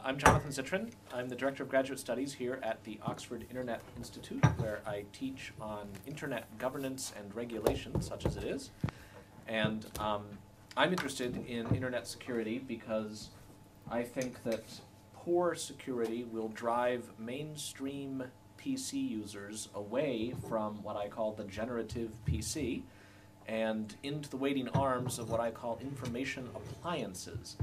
I'm Jonathan Zittrain. I'm the Director of Graduate Studies here at the Oxford Internet Institute, where I teach on Internet governance and regulation, such as it is. And I'm interested in Internet security because I think that poor security will drive mainstream PC users away from what I call the generative PC and into the waiting arms of what I call information appliances.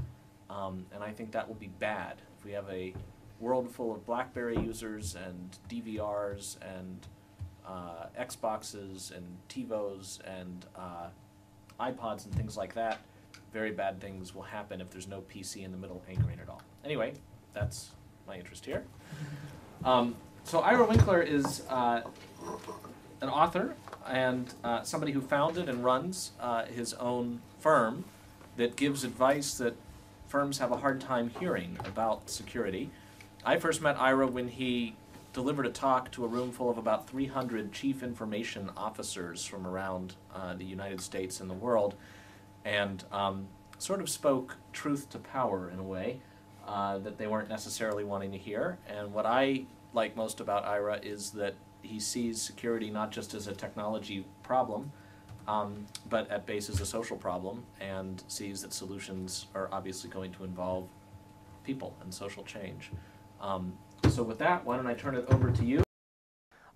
And I think that will be bad. If we have a world full of BlackBerry users and DVRs and Xboxes and TiVos and iPods and things like that, very bad things will happen if there's no PC in the middle anchoring it all. Anyway, that's my interest here. So Ira Winkler is an author and somebody who founded and runs his own firm that gives advice that firms have a hard time hearing about security. I first met Ira when he delivered a talk to a room full of about 300 chief information officers from around the United States and the world, and sort of spoke truth to power in a way that they weren't necessarily wanting to hear. And what I like most about Ira is that he sees security not just as a technology problem, but at base as a social problem, and sees that solutions are obviously going to involve people and social change. So with that, why don't I turn it over to you?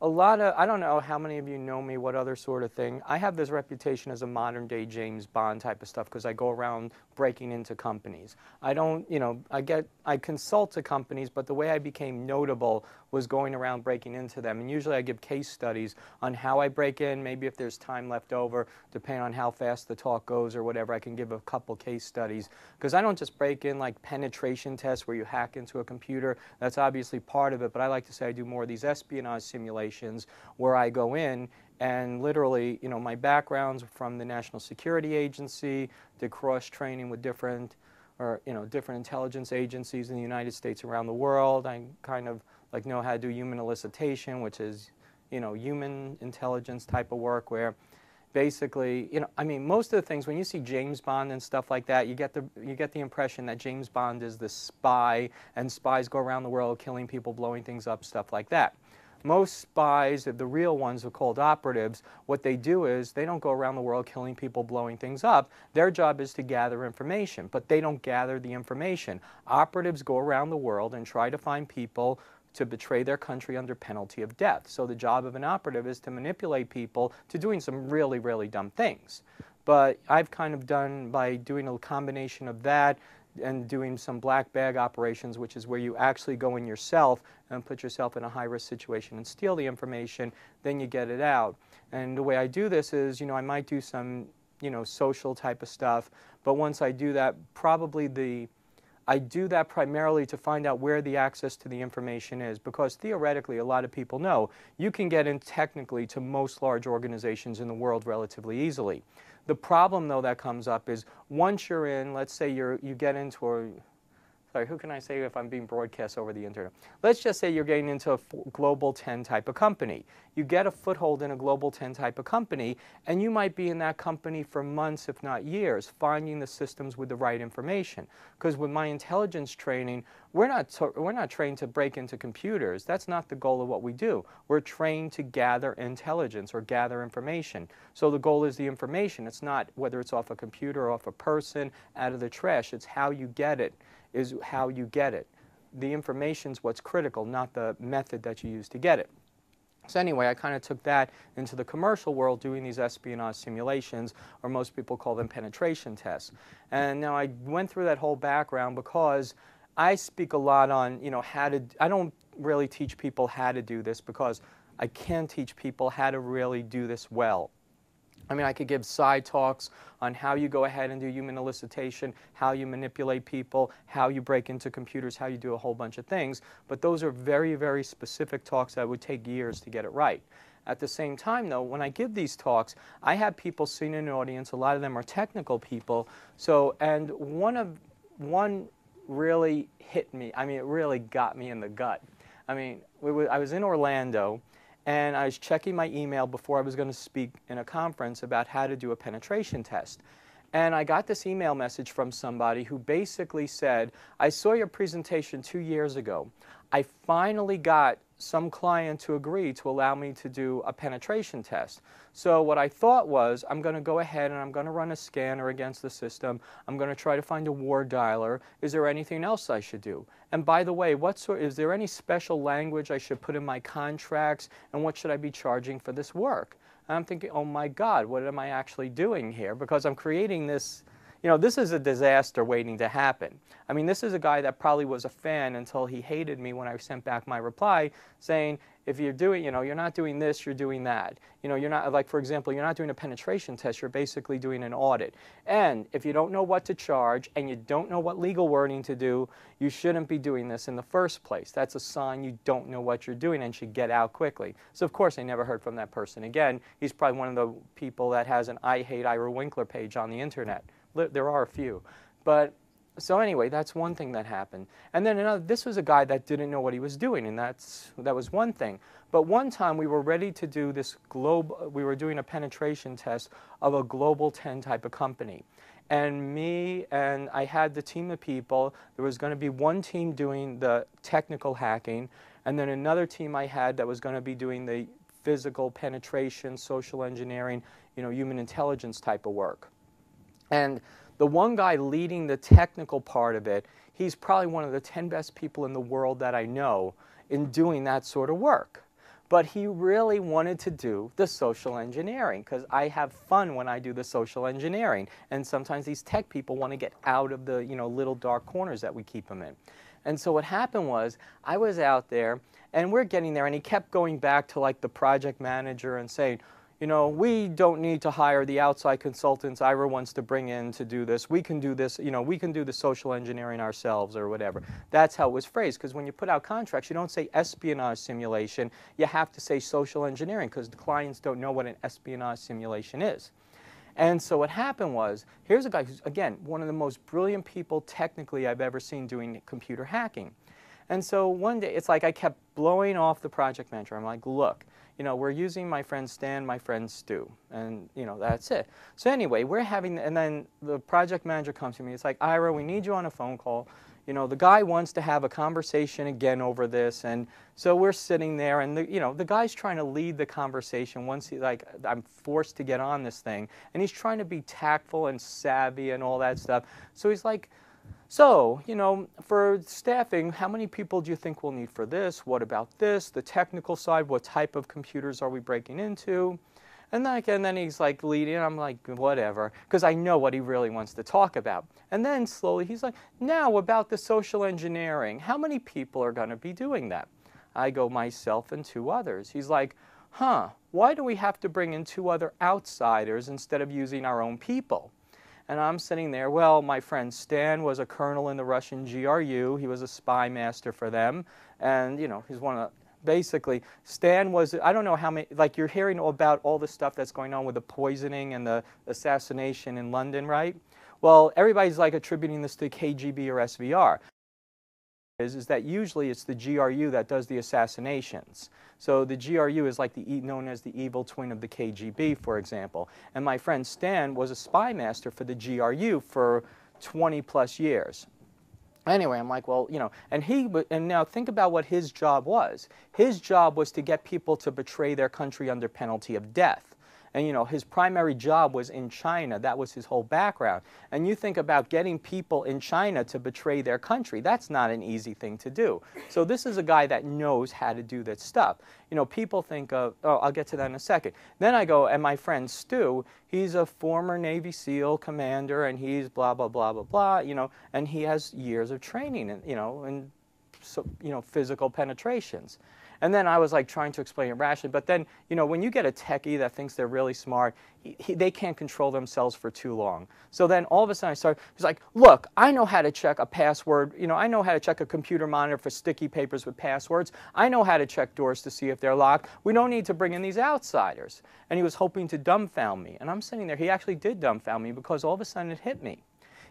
I don't know how many of you know me, what other sort of thing. I have this reputation as a modern day James Bond type of stuff because I go around breaking into companies. I don't, I consult to companies, but the way I became notable was going around breaking into them. And usually I give case studies on how I break in, maybe if there's time left over, depending on how fast the talk goes or whatever, I can give a couple case studies. Because I don't just break in like penetration tests where you hack into a computer. That's obviously part of it, but I like to say I do more of these espionage simulations where I go in and literally, my background's from the National Security Agency, did cross-training with different intelligence agencies in the United States around the world. I kind of know how to do human elicitation, which is, human intelligence type of work where basically, most of the things, when you see James Bond and stuff like that, you get the impression that James Bond is the spy, and spies go around the world killing people, blowing things up, stuff like that. Most spies, the real ones are called operatives, what they do is they don't go around the world killing people, blowing things up. Their job is to gather information, but they don't gather the information. Operatives go around the world and try to find people to betray their country under penalty of death. So the job of an operative is to manipulate people to doing some really, really dumb things. But I've kind of done, by doing a combination of that and doing some black bag operations, which is where you actually go in yourself and put yourself in a high-risk situation and steal the information, then you get it out. And the way I do this is, I might do some, social type of stuff, but once I do that, I do that primarily to find out where the access to the information is, because theoretically, a lot of people know, you can get in technically to most large organizations in the world relatively easily. The problem, though, that comes up is once you're in, let's say you get into a, sorry, who can I say if I'm being broadcast over the internet? Let's just say you're getting into a Global 10 type of company. You get a foothold in a Global 10 type of company, and you might be in that company for months, if not years, finding the systems with the right information. Because with my intelligence training, we're not trained to break into computers. That's not the goal of what we do. We're trained to gather intelligence or gather information. So the goal is the information. It's not whether it's off a computer or off a person, out of the trash. It's how you get it, is how you get it. The information's what's critical, not the method that you use to get it. So anyway, I kind of took that into the commercial world doing these espionage simulations, or most people call them penetration tests. And now I went through that whole background because I speak a lot on, I don't really teach people how to do this because I can teach people how to really do this well. I could give side talks on how you go ahead and do human elicitation, how you manipulate people, how you break into computers, how you do a whole bunch of things. But those are very, very specific talks that would take years to get it right. At the same time, though, when I give these talks, I have people sitting in an audience. A lot of them are technical people. And one really hit me. It really got me in the gut. I was in Orlando, and I was checking my email before I was going to speak in a conference about how to do a penetration test. And I got this email message from somebody who basically said, I saw your presentation 2 years ago. I finally got some client to agree to allow me to do a penetration test. So what I thought was, I'm going to go ahead and I'm going to run a scanner against the system. I'm going to try to find a war dialer. Is there anything else I should do? And by the way, is there any special language I should put in my contracts? And what should I be charging for this work? And I'm thinking, oh my God, what am I actually doing here? Because I'm creating this, this is a disaster waiting to happen. I mean, this is a guy that probably was a fan until he hated me when I sent back my reply saying, if you're doing, you're not doing this, you're doing that. You're not, like, for example, you're not doing a penetration test, you're basically doing an audit. And if you don't know what to charge and you don't know what legal wording to do, you shouldn't be doing this in the first place. That's a sign you don't know what you're doing and should get out quickly. So, of course, I never heard from that person again. He's probably one of the people that has an I Hate Ira Winkler page on the internet. There are a few. But so anyway, that's one thing that happened. And then another, this was a guy that didn't know what he was doing, and that was one thing. But one time we were ready to do this we were doing a penetration test of a global 10 type of company. And I had the team of people. There was going to be one team doing the technical hacking, and then another team I had that was going to be doing the physical penetration, social engineering, human intelligence type of work. And the one guy leading the technical part of it, he's probably one of the 10 best people in the world that I know in doing that sort of work. But he really wanted to do the social engineering, because I have fun when I do the social engineering. And sometimes these tech people want to get out of the little dark corners that we keep them in. And so what happened was, I was out there, and we're getting there, and he kept going back to like the project manager and saying, we don't need to hire the outside consultants Ira wants to bring in to do this. We can do this, we can do the social engineering ourselves or whatever. That's how it was phrased, because when you put out contracts, you don't say espionage simulation. You have to say social engineering, because the clients don't know what an espionage simulation is. And so what happened was, here's a guy who's, again, one of the most brilliant people technically I've ever seen doing computer hacking. And so one day, it's like I kept blowing off the project manager. I'm like, look, we're using my friend Stan, my friend Stu, and, that's it. So anyway, we're having, and then the project manager comes to me. It's like, Ira, we need you on a phone call. The guy wants to have a conversation again over this, and so we're sitting there, and the guy's trying to lead the conversation once I'm forced to get on this thing, and he's trying to be tactful and savvy and all that stuff. So he's like, so, for staffing, how many people do you think we'll need for this? What about this? The technical side, what type of computers are we breaking into? And then he's like leading, I'm like, whatever, because I know what he really wants to talk about. And then slowly he's like, now about the social engineering, how many people are going to be doing that? I go, myself and 2 others. He's like, why do we have to bring in 2 other outsiders instead of using our own people? And I'm sitting there, well, my friend Stan was a colonel in the Russian GRU. He was a spy master for them. And, he's one of, basically, Stan was, I don't know how many, like you're hearing about all the stuff that's going on with the poisoning and the assassination in London, right? Well, everybody's like attributing this to KGB or SVR. Is that usually it's the GRU that does the assassinations. So the GRU is like known as the evil twin of the KGB, for example. And my friend Stan was a spy master for the GRU for 20 plus years. Anyway, I'm like, well, and now think about what his job was. His job was to get people to betray their country under penalty of death. And, his primary job was in China. That was his whole background. And you think about getting people in China to betray their country. That's not an easy thing to do. So this is a guy that knows how to do that stuff. People think of, oh, I'll get to that in a second. Then I go, and my friend Stu, he's a former Navy SEAL commander, and he's blah, blah, blah, blah, blah, and he has years of training, in physical penetrations. And then I was like trying to explain it rationally. But then, when you get a techie that thinks they're really smart, they can't control themselves for too long. So then all of a sudden he's like, look, I know how to check a password. I know how to check a computer monitor for sticky papers with passwords. I know how to check doors to see if they're locked. We don't need to bring in these outsiders. And he was hoping to dumbfound me. And I'm sitting there. He actually did dumbfound me, because all of a sudden it hit me.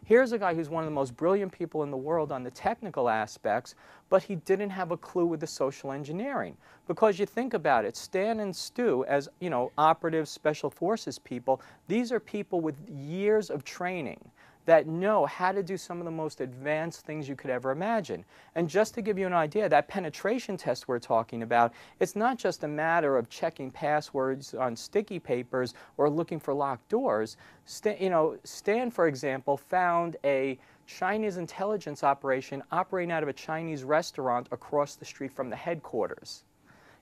Here's a guy who's one of the most brilliant people in the world on the technical aspects, but he didn't have a clue with the social engineering. Because you think about it, Stan and Stu, as you know, operatives, special forces people, these are people with years of training that know how to do some of the most advanced things you could ever imagine. And just to give you an idea, that penetration test we're talking about, it's not just a matter of checking passwords on sticky papers or looking for locked doors. Stan, for example, found a Chinese intelligence operation operating out of a Chinese restaurant across the street from the headquarters.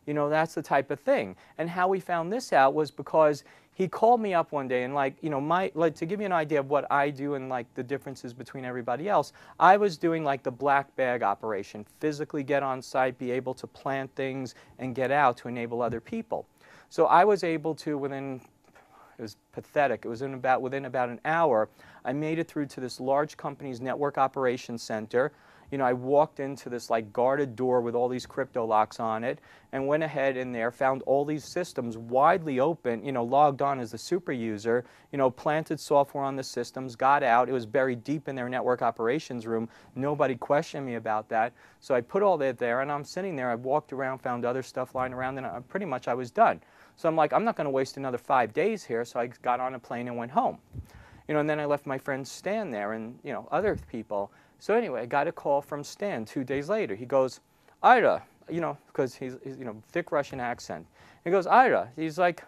You know, that's the type of thing. And how we found this out was because he called me up one day and to give you an idea of what I do and like the differences between everybody else, I was doing like the black bag operation, physically get on site, be able to plant things and get out to enable other people. So I was able to, it was pathetic, it was within about an hour, I made it through to this large company's network operations center. You know, I walked into this like guarded door with all these crypto locks on it and went ahead in there, found all these systems widely open, you know, logged on as the super user, you know, planted software on the systems, got out. It was buried deep in their network operations room. Nobody questioned me about that. So I put all that there and I'm sitting there. I walked around, found other stuff lying around, and pretty much I was done. So I'm like, I'm not going to waste another 5 days here. So I got on a plane and went home. You know, and then I left my friend Stan there and, you know, other people. So anyway, I got a call from Stan 2 days later. He goes, Ira, you know, because he's you know, thick Russian accent. He goes, Ira, he's like,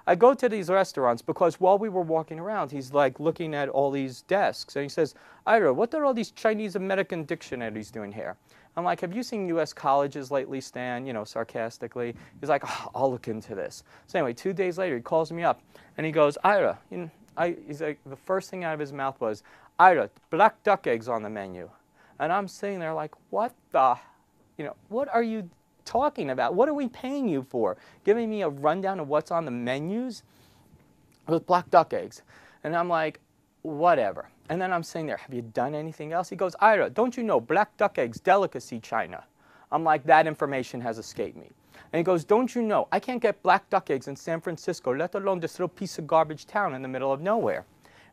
I go to these restaurants because while we were walking around, he's like looking at all these desks. And he says, Ira, what are all these Chinese American dictionaries doing here? I'm like, have you seen U.S. colleges lately, Stan? You know, sarcastically. He's like, oh, I'll look into this. So anyway, 2 days later, he calls me up and he goes, Ira, you know, he's like, the first thing out of his mouth was, Ira, black duck eggs on the menu. And I'm sitting there like, what the, you know, what are you talking about? What are we paying you for? Giving me a rundown of what's on the menus? It was black duck eggs. And I'm like, whatever. And then I'm sitting there, have you done anything else? He goes, Ira, don't you know black duck eggs, delicacy China? I'm like, that information has escaped me. And he goes, don't you know, I can't get black duck eggs in San Francisco, let alone this little piece of garbage town in the middle of nowhere.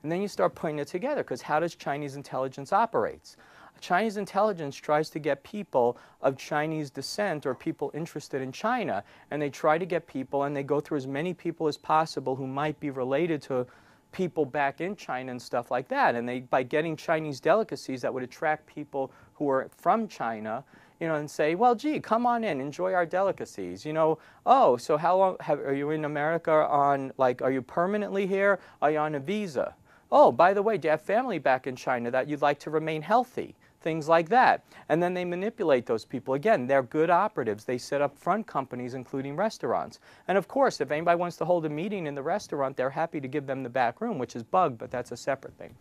And then you start putting it together, because how does Chinese intelligence operate? Chinese intelligence tries to get people of Chinese descent or people interested in China, and they try to get people, and they go through as many people as possible who might be related to people back in China and stuff like that. And they, by getting Chinese delicacies that would attract people who are from China, you know, and say, well, gee, come on in, enjoy our delicacies. You know, oh, so how long are you in America on, like, are you permanently here? Are you on a visa? Oh, by the way, do you have family back in China that you'd like to remain healthy? Things like that. And then they manipulate those people. Again, they're good operatives. They set up front companies, including restaurants. And of course, if anybody wants to hold a meeting in the restaurant, they're happy to give them the back room, which is bugged, but that's a separate thing.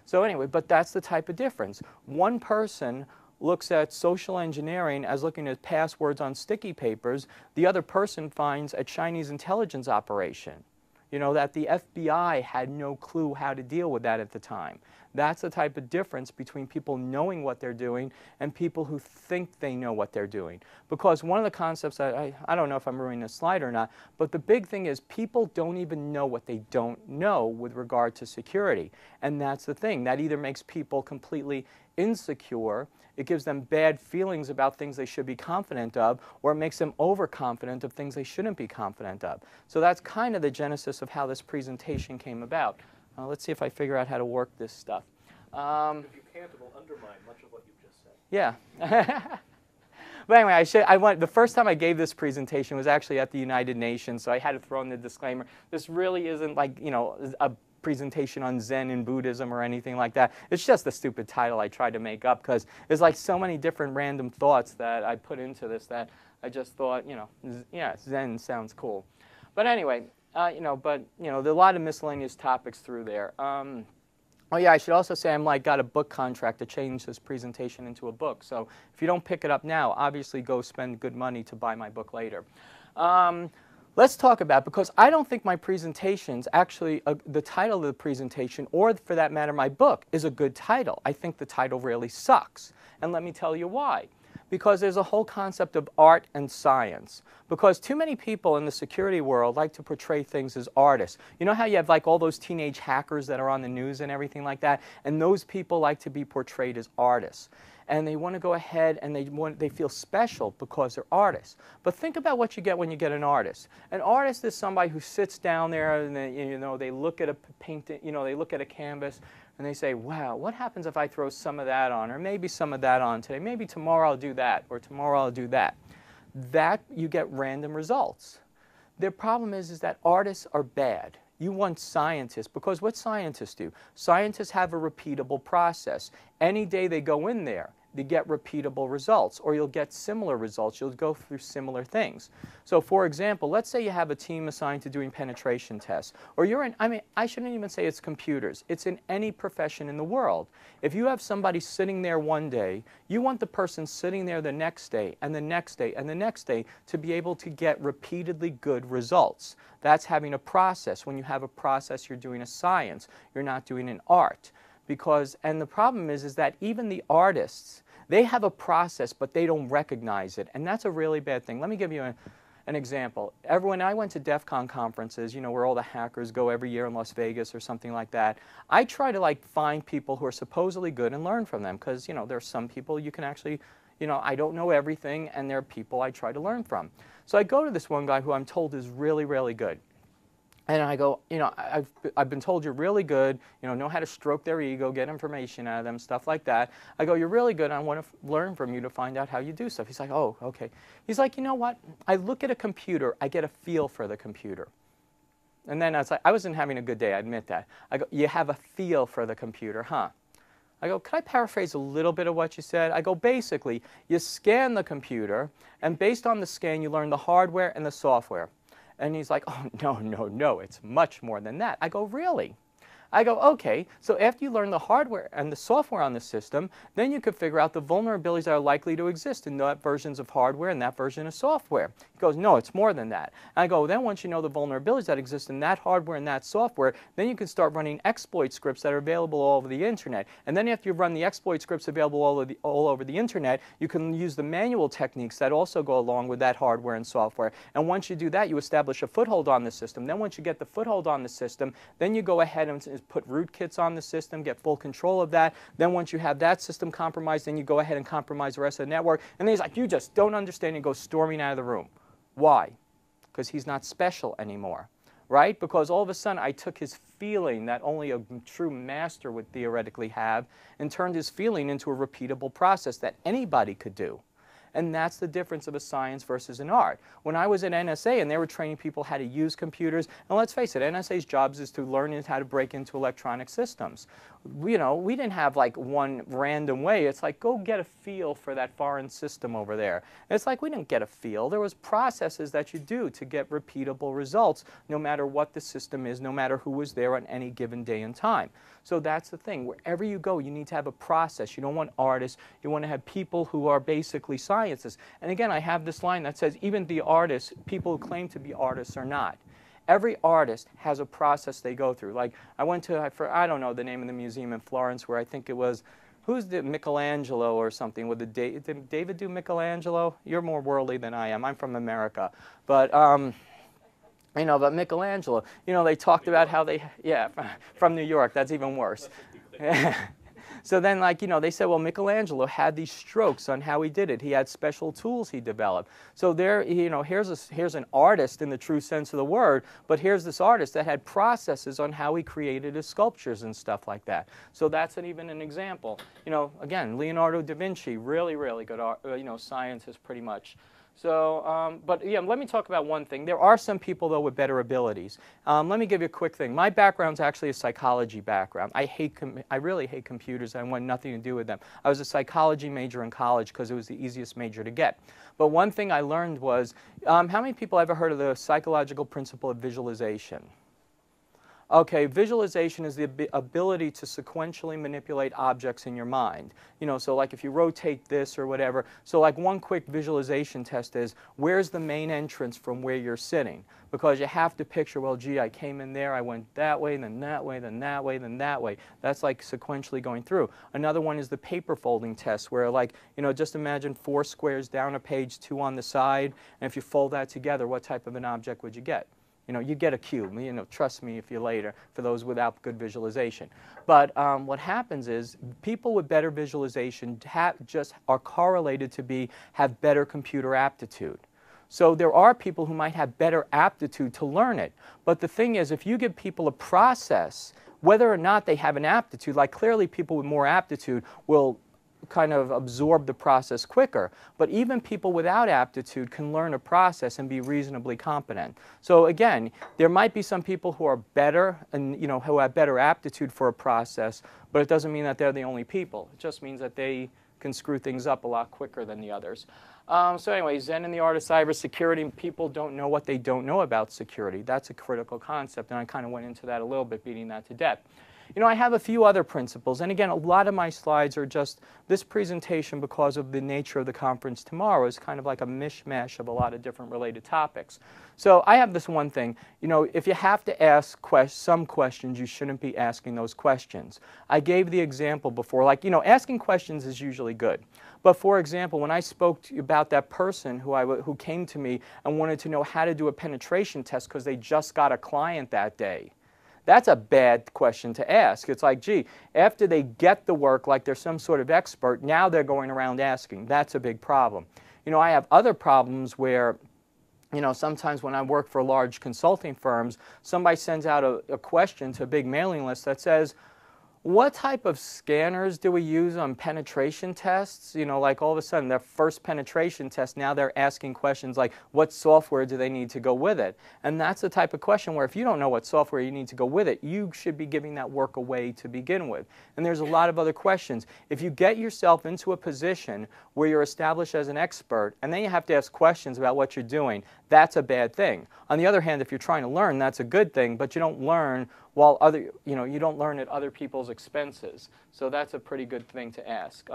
So anyway, but that's the type of difference. One person looks at social engineering as looking at passwords on sticky papers. The other person finds a Chinese intelligence operation. You know, that the FBI had no clue how to deal with that at the time. That's the type of difference between people knowing what they're doing and people who think they know what they're doing. Because one of the concepts, I don't know if I'm ruining this slide or not, but the big thing is people don't even know what they don't know with regard to security. And that's the thing. That either makes people completely insecure, it gives them bad feelings about things they should be confident of, or it makes them overconfident of things they shouldn't be confident of. So that's kind of the genesis of how this presentation came about. Let's see if I figure out how to work this stuff. If you can't, it will undermine much of what you've just said. Yeah. But anyway, the first time I gave this presentation was actually at the United Nations, so I had to throw in the disclaimer. This really isn't like, you know, a presentation on Zen and Buddhism or anything like that. It's just a stupid title I tried to make up because there's like so many different random thoughts that I put into this that I just thought, you know, yeah, Zen sounds cool. But anyway, there are a lot of miscellaneous topics through there. Oh yeah, I should also say I'm got a book contract to change this presentation into a book. So if you don't pick it up now, obviously go spend good money to buy my book later. Let's talk about, because I don't think my presentation's actually, the title of the presentation, or for that matter my book, is a good title. I think the title really sucks. And let me tell you why. Because there's a whole concept of art and science. Because too many people in the security world like to portray things as artists. You know how you have like all those teenage hackers that are on the news and everything like that? And those people like to be portrayed as artists. And they want to go ahead and they feel special because they're artists. But think about what you get when you get an artist. An artist is somebody who sits down there and they look at a painting, they look at a canvas and they say, wow, what happens if I throw some of that on, or maybe some of that on today, maybe tomorrow I'll do that, or tomorrow I'll do that. That you get random results. The problem is that artists are bad. You want scientists, because what scientists do? Scientists have a repeatable process. Any day they go in there, they get repeatable results, or you'll get similar results. You'll go through similar things. So for example, let's say you have a team assigned to doing penetration tests, or you're in, I shouldn't even say it's computers. It's in any profession in the world. If you have somebody sitting there one day, you want the person sitting there the next day, and the next day, and the next day to be able to get repeatedly good results. That's having a process. When you have a process, you're doing a science. You're not doing an art. And the problem is that even the artists, they have a process, but they don't recognize it. And that's a really bad thing. Let me give you an example. When I went to DEF CON conferences, where all the hackers go every year in Las Vegas or something like that, I try to find people who are supposedly good and learn from them. Because, there are some people you can actually, I don't know everything, and there are people I try to learn from. So I go to this one guy who I'm told is really, really good. And I go, I've been told you're really good, know how to stroke their ego, get information out of them, stuff like that. I go, you're really good. I want to learn from you to find out how you do stuff. He's like, oh, okay. He's like, you know what? I look at a computer, I get a feel for the computer. And then I was like, I wasn't having a good day, I admit that. I go, you have a feel for the computer, huh? I go, could I paraphrase a little bit of what you said? I go, basically, you scan the computer, and based on the scan, you learn the hardware and the software. And he's like, oh, no, it's much more than that. I go, really? I go, okay, so after you learn the hardware and the software on the system, then you could figure out the vulnerabilities that are likely to exist in that versions of hardware and that version of software. He goes, no, it's more than that. And I go, then once you know the vulnerabilities that exist in that hardware and that software, then you can start running exploit scripts that are available all over the internet. And then after you run the exploit scripts available all over the internet, you can use the manual techniques that also go along with that hardware and software. And once you do that, you establish a foothold on the system. Then once you get the foothold on the system, then you go ahead and put rootkits on the system, get full control of that. Then once you have that system compromised, then you go ahead and compromise the rest of the network. And then he's like, you just don't understand, and goes storming out of the room. Why? Because he's not special anymore, right? Because all of a sudden I took his feeling that only a true master would theoretically have and turned his feeling into a repeatable process that anybody could do. And that's the difference of a science versus an art. When I was at NSA and they were training people how to use computers, and let's face it, NSA's job is to learn how to break into electronic systems. We didn't have like one random way. It's like, go get a feel for that foreign system over there. And it's like, we didn't get a feel. There was processes that you do to get repeatable results, no matter what the system is, no matter who was there on any given day and time. So that's the thing. Wherever you go, you need to have a process. You don't want artists. You want to have people who are basically scientists. And again, I have this line that says, even the artists, people who claim to be artists are not. Every artist has a process they go through. Like, I went to, I don't know the name of the museum in Florence, where I think it was, who's the Michelangelo or something? Did David do Michelangelo? You're more worldly than I am. I'm from America. But, but Michelangelo, they talked about how they, from New York, that's even worse. So then, they said, well, Michelangelo had these strokes on how he did it. He had special tools he developed. So there, here's an artist in the true sense of the word, but here's this artist that had processes on how he created his sculptures and stuff like that. So that's even an example. Again, Leonardo da Vinci, really, really good art, scientist pretty much. So, but yeah, let me talk about one thing. There are some people, though, with better abilities. Let me give you a quick thing. My background's actually a psychology background. I really hate computers. I want nothing to do with them. I was a psychology major in college because it was the easiest major to get. But one thing I learned was, how many people ever heard of the psychological principle of visualization? Okay, visualization is the ability to sequentially manipulate objects in your mind. You know, so like if you rotate this or whatever, so like one quick visualization test is, where's the main entrance from where you're sitting? Because you have to picture, well, gee, I came in there, I went that way, then that way, then that way, then that way. That's like sequentially going through. Another one is the paper folding test, where like, you know, just imagine 4 squares down a page, 2 on the side, and if you fold that together, what type of an object would you get? You know, you get a cube. You know, trust me if you later, for those without good visualization. But what happens is people with better visualization just are correlated to have better computer aptitude. So there are people who might have better aptitude to learn it. But the thing is, if you give people a process, whether or not they have an aptitude, like clearly people with more aptitude will kind of absorb the process quicker, but even people without aptitude can learn a process and be reasonably competent. So again, there might be some people who are better and, you know, who have better aptitude for a process, but it doesn't mean that they're the only people. It just means that they can screw things up a lot quicker than the others. So anyway, Zen in the art of cybersecurity, people don't know what they don't know about security. That's a critical concept, and I kind of went into that a little bit, beating that to death. You know, I have a few other principles, and again, a lot of my slides are just this presentation, because of the nature of the conference tomorrow, is kind of like a mishmash of a lot of different related topics. So I have this one thing, you know, if you have to ask some questions, you shouldn't be asking those questions. I gave the example before, like, you know, asking questions is usually good. But for example, when I spoke to you about that person who came to me and wanted to know how to do a penetration test because they just got a client that day, that's a bad question to ask. It's like, gee, after they get the work like they're some sort of expert, now they're going around asking. That's a big problem. You know, I have other problems where, you know, sometimes when I work for large consulting firms, somebody sends out a question to a big mailing list that says, what type of scanners do we use on penetration tests? You know, like all of a sudden, their first penetration test, now they're asking questions like, what software do they need to go with it? And that's the type of question where if you don't know what software you need to go with it, you should be giving that work away to begin with. And there's a lot of other questions. If you get yourself into a position where you're established as an expert, and then you have to ask questions about what you're doing, that's a bad thing. On the other hand, if you're trying to learn, that's a good thing, but you don't learn while you don't learn at other people's expenses. So that's a pretty good thing to ask.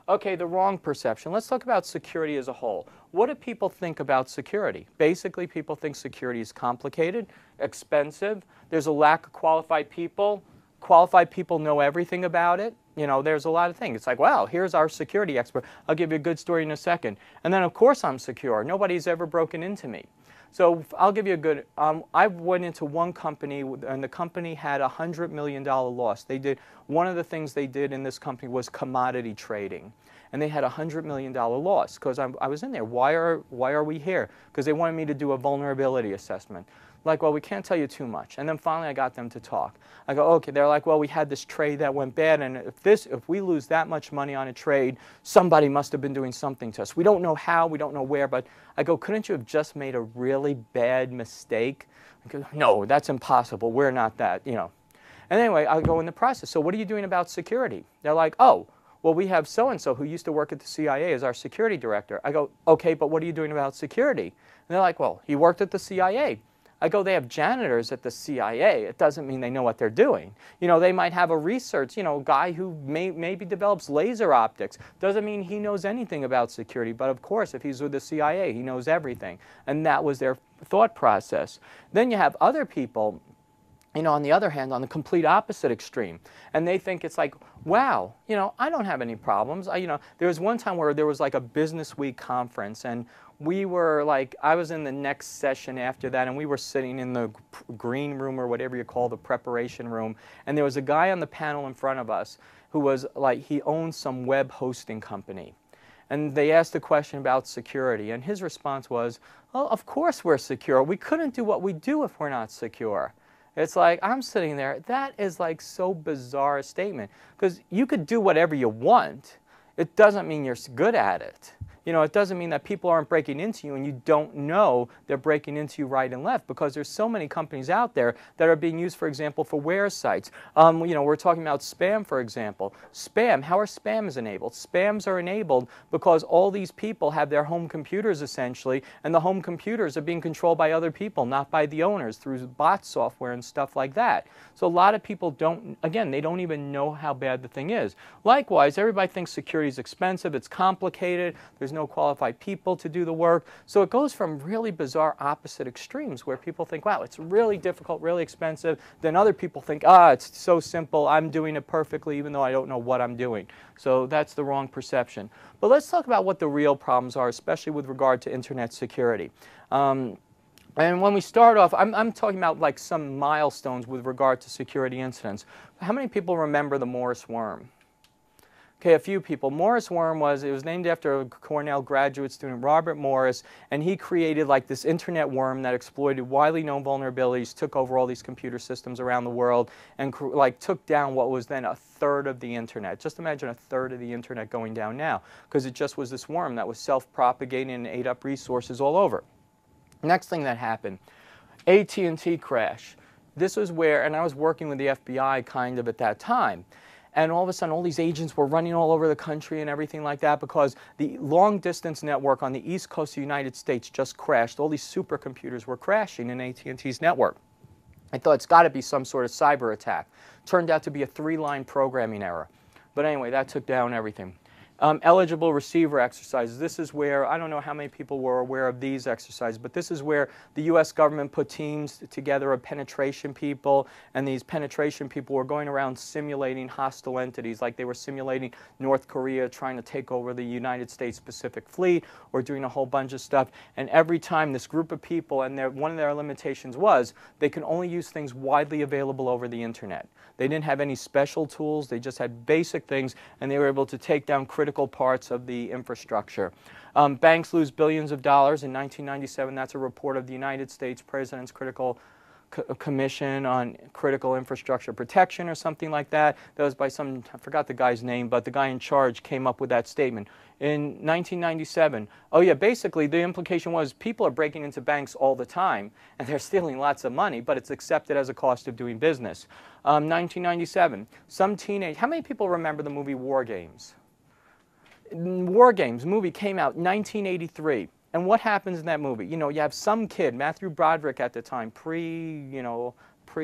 Okay, the wrong perception. Let's talk about security as a whole. What do people think about security? Basically, people think security is complicated, expensive. There's a lack of qualified people. Qualified people know everything about it. You know, there's a lot of things. It's like, wow, here's our security expert. I'll give you a good story in a second. And then, of course, I'm secure. Nobody's ever broken into me. So I'll give you a good, I went into one company, and the company had a $100 million loss. One of the things they did in this company was commodity trading. And they had a $100 million loss because I was in there. Why are we here? Because they wanted me to do a vulnerability assessment. Like, well, we can't tell you too much. And then finally I got them to talk. I go, okay. They're like, well, we had this trade that went bad, and if we lose that much money on a trade, somebody must have been doing something to us. We don't know how, we don't know where, but I go, couldn't you have just made a really bad mistake? I go, no, that's impossible. We're not that, you know. And anyway, I go in the process. So what are you doing about security? They're like, oh, well, we have so-and-so who used to work at the CIA as our security director. I go, okay, but what are you doing about security? And they're like, well, he worked at the CIA. I go, they have janitors at the CIA. It doesn't mean they know what they're doing. You know, they might have a research, you know, guy who maybe develops laser optics. Doesn't mean he knows anything about security. But of course, if he's with the CIA, he knows everything. And that was their thought process. Then you have other people, you know, on the other hand, on the complete opposite extreme. And they think it's like, wow, you know, I don't have any problems. You know, there was one time where there was like a Business Week conference, and we were like, I was in the next session after that, and we were sitting in the green room, or whatever you call the preparation room, and there was a guy on the panel in front of us who was like, he owned some web hosting company. And they asked a question about security, and his response was, well, of course we're secure. We couldn't do what we do if we're not secure. It's like, I'm sitting there, that is like so bizarre a statement, because you could do whatever you want. It doesn't mean you're good at it. You know, it doesn't mean that people aren't breaking into you and you don't know they're breaking into you right and left, because there's so many companies out there that are being used, for example, for where sites. You know, we're talking about spam, for example. Spam, how are spams enabled? Spams are enabled because all these people have their home computers essentially, and the home computers are being controlled by other people, not by the owners, through bot software and stuff like that. So a lot of people don't, again, they don't even know how bad the thing is. Likewise, everybody thinks security is expensive, it's complicated, there's no qualified people to do the work. So it goes from really bizarre opposite extremes where people think, wow, it's really difficult, really expensive. Then other people think, it's so simple, I'm doing it perfectly even though I don't know what I'm doing. So that's the wrong perception. But let's talk about what the real problems are, especially with regard to internet security. And when we start off, I'm talking about like some milestones with regard to security incidents. How many people remember the Morris worm? Okay, a few people. Morris worm was named after a Cornell graduate student, Robert Morris, and he created like this internet worm that exploited widely known vulnerabilities, took over all these computer systems around the world, and like took down what was then a third of the internet. Just imagine a third of the internet going down now, because it just was this worm that was self-propagating and ate up resources all over. Next thing that happened, AT&T crash. This was where, and I was working with the FBI kind of at that time, and all of a sudden all these agents were running all over the country and everything like that because the long distance network on the east coast of the United States just crashed. All these supercomputers were crashing in AT&T's network. I thought it's got to be some sort of cyber attack. Turned out to be a 3-line programming error. But anyway, that took down everything. Eligible receiver exercises. This is where, I don't know how many people were aware of these exercises, but this is where the U.S. government put teams together of penetration people, and these penetration people were going around simulating hostile entities, like they were simulating North Korea trying to take over the United States Pacific Fleet, or doing a whole bunch of stuff. And every time this group of people, and one of their limitations was they could only use things widely available over the internet. They didn't have any special tools, they just had basic things, and they were able to take down critical parts of the infrastructure. Banks lose billions of dollars in 1997. That's a report of the United States President's Critical Commission on Critical Infrastructure Protection or something like that. That was by some, I forgot the guy's name, but the guy in charge came up with that statement. In 1997, oh yeah, basically the implication was people are breaking into banks all the time and they're stealing lots of money, but it's accepted as a cost of doing business. 1997, how many people remember the movie War Games? War Games movie came out in 1983. And what happens in that movie? You know, you have some kid, Matthew Broderick at the time, what do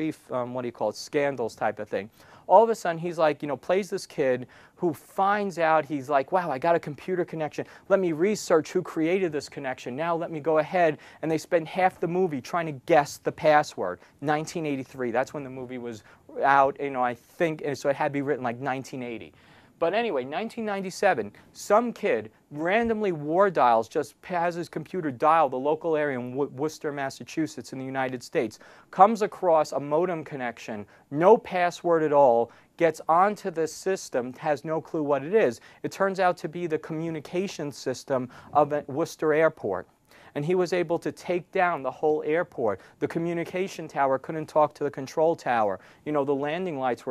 you call it, scandals type of thing. All of a sudden, he's like, plays this kid who finds out, he's like, wow, I got a computer connection. Let me research who created this connection. Now let me go ahead. And they spend half the movie trying to guess the password. 1983, that's when the movie was out, I think, and so it had to be written like 1980. But anyway, 1997, some kid randomly war dials, just has his computer dial the local area in Worcester, Massachusetts in the United States, comes across a modem connection, no password at all, gets onto the system, has no clue what it is. It turns out to be the communication system of Worcester Airport. And he was able to take down the whole airport. The communication tower couldn't talk to the control tower. The landing lights,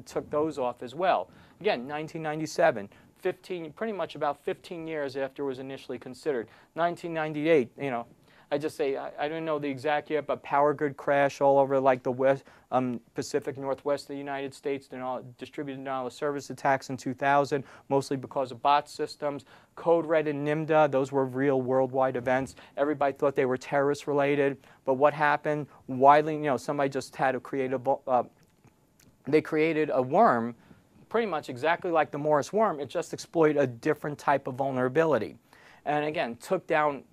took those off as well. Again, 1997, pretty much about 15 years after it was initially considered. 1998, I just say, I don't know the exact year, but power grid crash all over like the Pacific Northwest of the United States, distributed denial of service attacks in 2000, mostly because of bot systems. Code Red and NIMDA, those were real worldwide events. Everybody thought they were terrorist related, but what happened? Widely, somebody just had to create they created a worm, pretty much exactly like the Morris worm. It just exploited a different type of vulnerability. And again, took down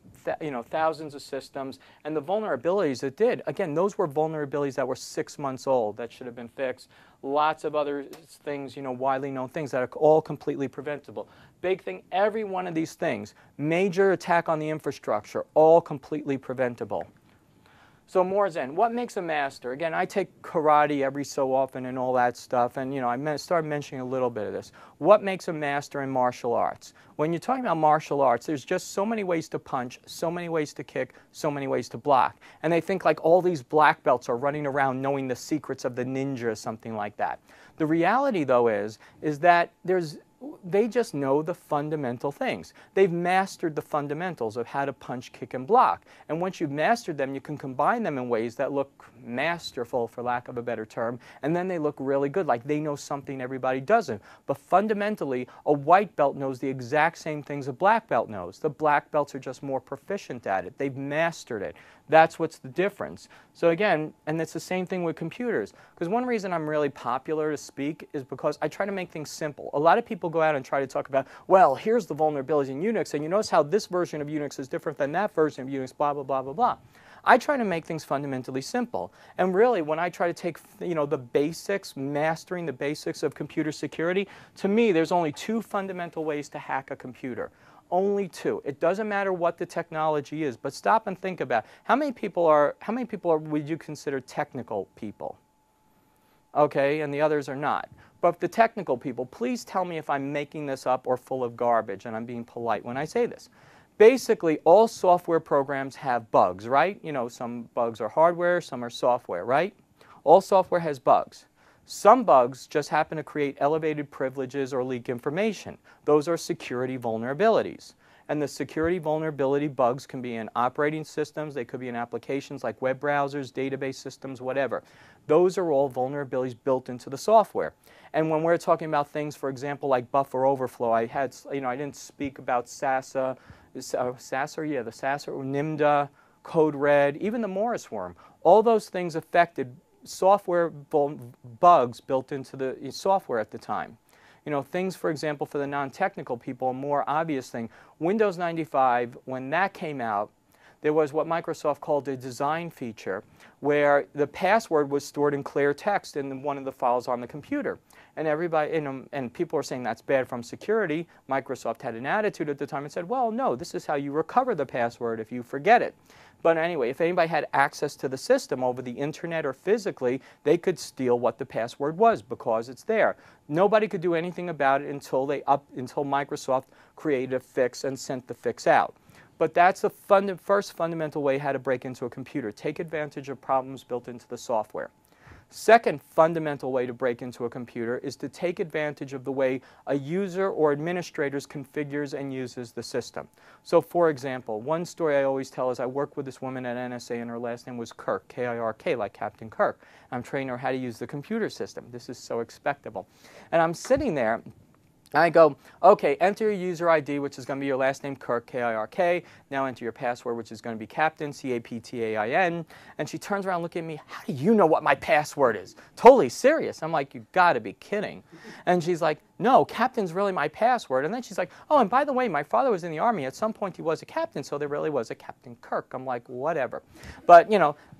thousands of systems, and the vulnerabilities it did, again, those were vulnerabilities that were 6 months old that should have been fixed. Lots of other things, widely known things that are all completely preventable. Big thing, every one of these things, major attack on the infrastructure, all completely preventable. So more Zen, what makes a master? Again, I take karate every so often and all that stuff, and I started mentioning a little bit of this. What makes a master in martial arts? When you're talking about martial arts, there's just so many ways to punch, so many ways to kick, so many ways to block. And they think like all these black belts are running around knowing the secrets of the ninja or something like that. The reality, though, is that they just know the fundamental things. They've mastered the fundamentals of how to punch, kick, and block. And once you've mastered them, you can combine them in ways that look masterful, for lack of a better term, and then they look really good, like they know something everybody doesn't. But fundamentally, a white belt knows the exact same things a black belt knows. The black belts are just more proficient at it. They've mastered it. That's what's the difference. So again, and it's the same thing with computers. Because one reason I'm really popular to speak is because I try to make things simple. A lot of people go out and try to talk about, well, here's the vulnerabilities in Unix, and you notice how this version of Unix is different than that version of Unix, blah, blah, blah, blah, blah. I try to make things fundamentally simple. And really, when I try to take, the basics, mastering the basics of computer security, to me, there's only two fundamental ways to hack a computer. Only two. It doesn't matter what the technology is, but stop and think about how many people would you consider technical people? Okay, and the others are not. But the technical people, please tell me if I'm making this up or full of garbage, and I'm being polite when I say this. Basically, all software programs have bugs, right? Some bugs are hardware, some are software, right? All software has bugs. Some bugs just happen to create elevated privileges or leak information. Those are security vulnerabilities. And the security vulnerability bugs can be in operating systems, they could be in applications like web browsers, database systems, whatever. Those are all vulnerabilities built into the software. And when we're talking about things, for example, like buffer overflow, I didn't speak about SASA, the SASA, NIMDA, Code Red, even the Morris worm. All those things affected software bugs built into the software at the time. Things, for example, for the non-technical people, a more obvious thing. Windows 95, when that came out, there was what Microsoft called a design feature where the password was stored in clear text in one of the files on the computer. And everybody, and people were saying that's bad from security. Microsoft had an attitude at the time and said, well, no, this is how you recover the password if you forget it. But anyway, if anybody had access to the system over the internet or physically, they could steal what the password was because it's there. Nobody could do anything about it until Microsoft created a fix and sent the fix out. But that's the first fundamental way how to break into a computer. Take advantage of problems built into the software. Second fundamental way to break into a computer is to take advantage of the way a user or administrator configures and uses the system. So for example, one story I always tell is I worked with this woman at NSA and her last name was Kirk, K-I-R-K, like Captain Kirk. I'm training her how to use the computer system. This is so expectable. And I'm sitting there, and I go, okay, enter your user ID, which is going to be your last name, Kirk, K-I-R-K. Now enter your password, which is going to be Captain, C-A-P-T-A-I-N. And she turns around looking at me, how do you know what my password is? Totally serious. I'm like, you got to be kidding. And she's like, no, Captain's really my password. And then she's like, oh, and by the way, my father was in the Army. At some point, he was a captain, so there really was a Captain Kirk. I'm like, whatever. But,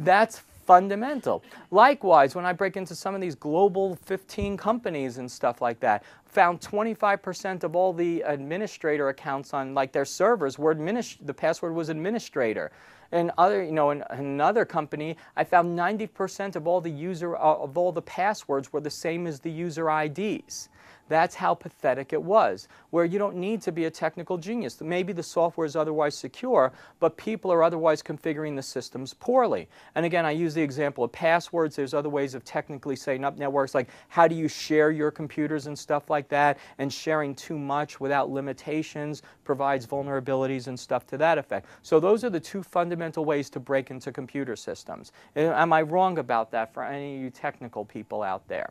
that's fundamental. Likewise, when I break into some of these global 15 companies and stuff like that, found 25% of all the administrator accounts on their servers were the password was administrator. And in another company, I found 90% of all the passwords were the same as the user IDs. That's how pathetic it was, where you don't need to be a technical genius. Maybe the software is otherwise secure, but people are otherwise configuring the systems poorly. And again, I use the example of passwords. There's other ways of technically setting up networks, like how do you share your computers and stuff like that, and sharing too much without limitations provides vulnerabilities and stuff to that effect. So those are the two fundamental ways to break into computer systems. Am I wrong about that for any of you technical people out there?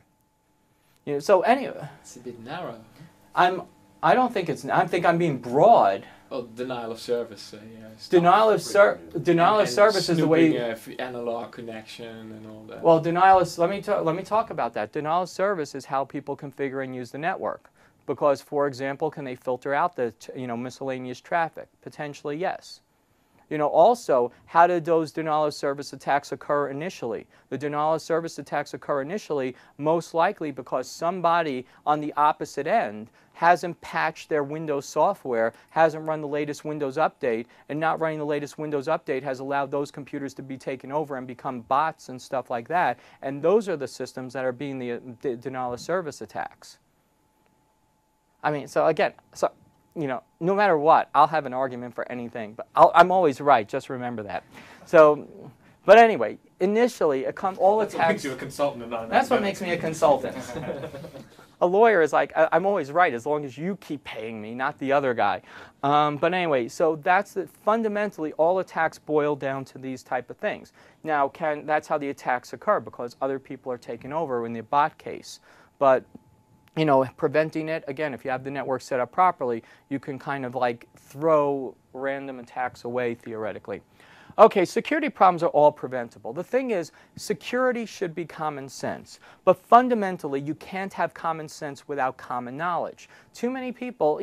So anyway, it's a bit narrow. I don't think it's. I think I'm being broad. Oh, denial of service. Yeah. Denial of service is the way. Analog connection and all that. Well, let me talk about that. Denial of service is how people configure and use the network. Because, for example, can they filter out the miscellaneous traffic? Potentially, yes. Also, how did those denial of service attacks occur initially? The denial of service attacks occur initially most likely because somebody on the opposite end hasn't patched their Windows software, hasn't run the latest Windows update, and not running the latest Windows update has allowed those computers to be taken over and become bots and stuff like that. And those are the systems that are being the denial of service attacks. I mean, so again, no matter what, I'll have an argument for anything. But I'm always right. Just remember that. So, but anyway, initially, all attacks. That's what makes you a consultant. That's what makes me a consultant. A lawyer is like, I'm always right as long as you keep paying me, not the other guy. But anyway, so fundamentally all attacks boil down to these type of things. Now, that's how the attacks occur, because other people are taking over in the bot case. But preventing it, again, if you have the network set up properly, you can kind of like throw random attacks away theoretically. Okay, security problems are all preventable. The thing is, security should be common sense. But fundamentally, you can't have common sense without common knowledge. Too many people,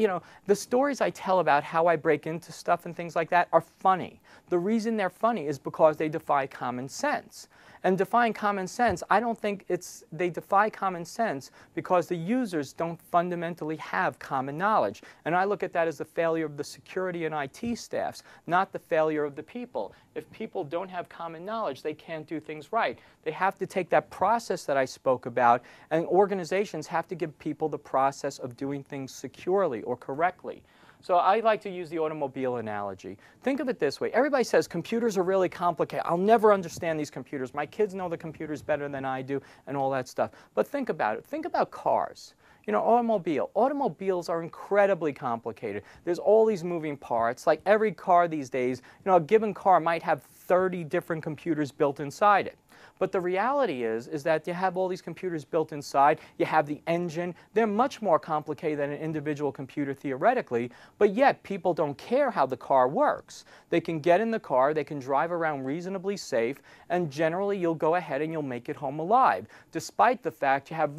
the stories I tell about how I break into stuff and things like that are funny. The reason they're funny is because they defy common sense. And defying common sense, I don't think they defy common sense because the users don't fundamentally have common knowledge. And I look at that as the failure of the security and IT staffs, not the failure of the people. If people don't have common knowledge, they can't do things right. They have to take that process that I spoke about, and organizations have to give people the process of doing things securely or correctly. So I like to use the automobile analogy. Think of it this way. Everybody says computers are really complicated. I'll never understand these computers. My kids know the computers better than I do and all that stuff. But think about it. Think about cars. Automobiles are incredibly complicated. There's all these moving parts. Like every car these days, a given car might have 30 different computers built inside it. But the reality is that you have all these computers built inside. You have the engine. They're much more complicated than an individual computer theoretically, but yet people don't care how the car works. They can get in the car, they can drive around reasonably safe, and generally you'll go ahead and you'll make it home alive, despite the fact you have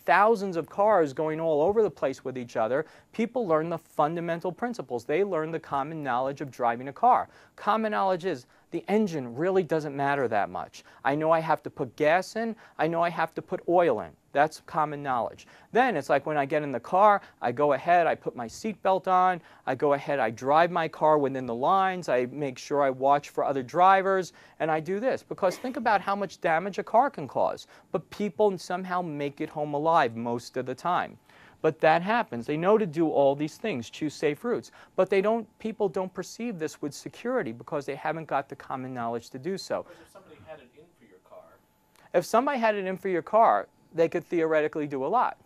thousands of cars going all over the place with each other. People learn the fundamental principles. They learn the common knowledge of driving a car. Common knowledge is the engine really doesn't matter that much. I know I have to put gas in. I know I have to put oil in. That's common knowledge. Then it's like when I get in the car, I go ahead, I put my seatbelt on, I go ahead, I drive my car within the lines, I make sure I watch for other drivers, and I do this. Because think about how much damage a car can cause. But people somehow make it home alive most of the time. But that happens. They know to do all these things, choose safe routes. But people don't perceive this with security because they haven't got the common knowledge to do so. But if somebody had it in for your car. If somebody had it in for your car, they could theoretically do a lot.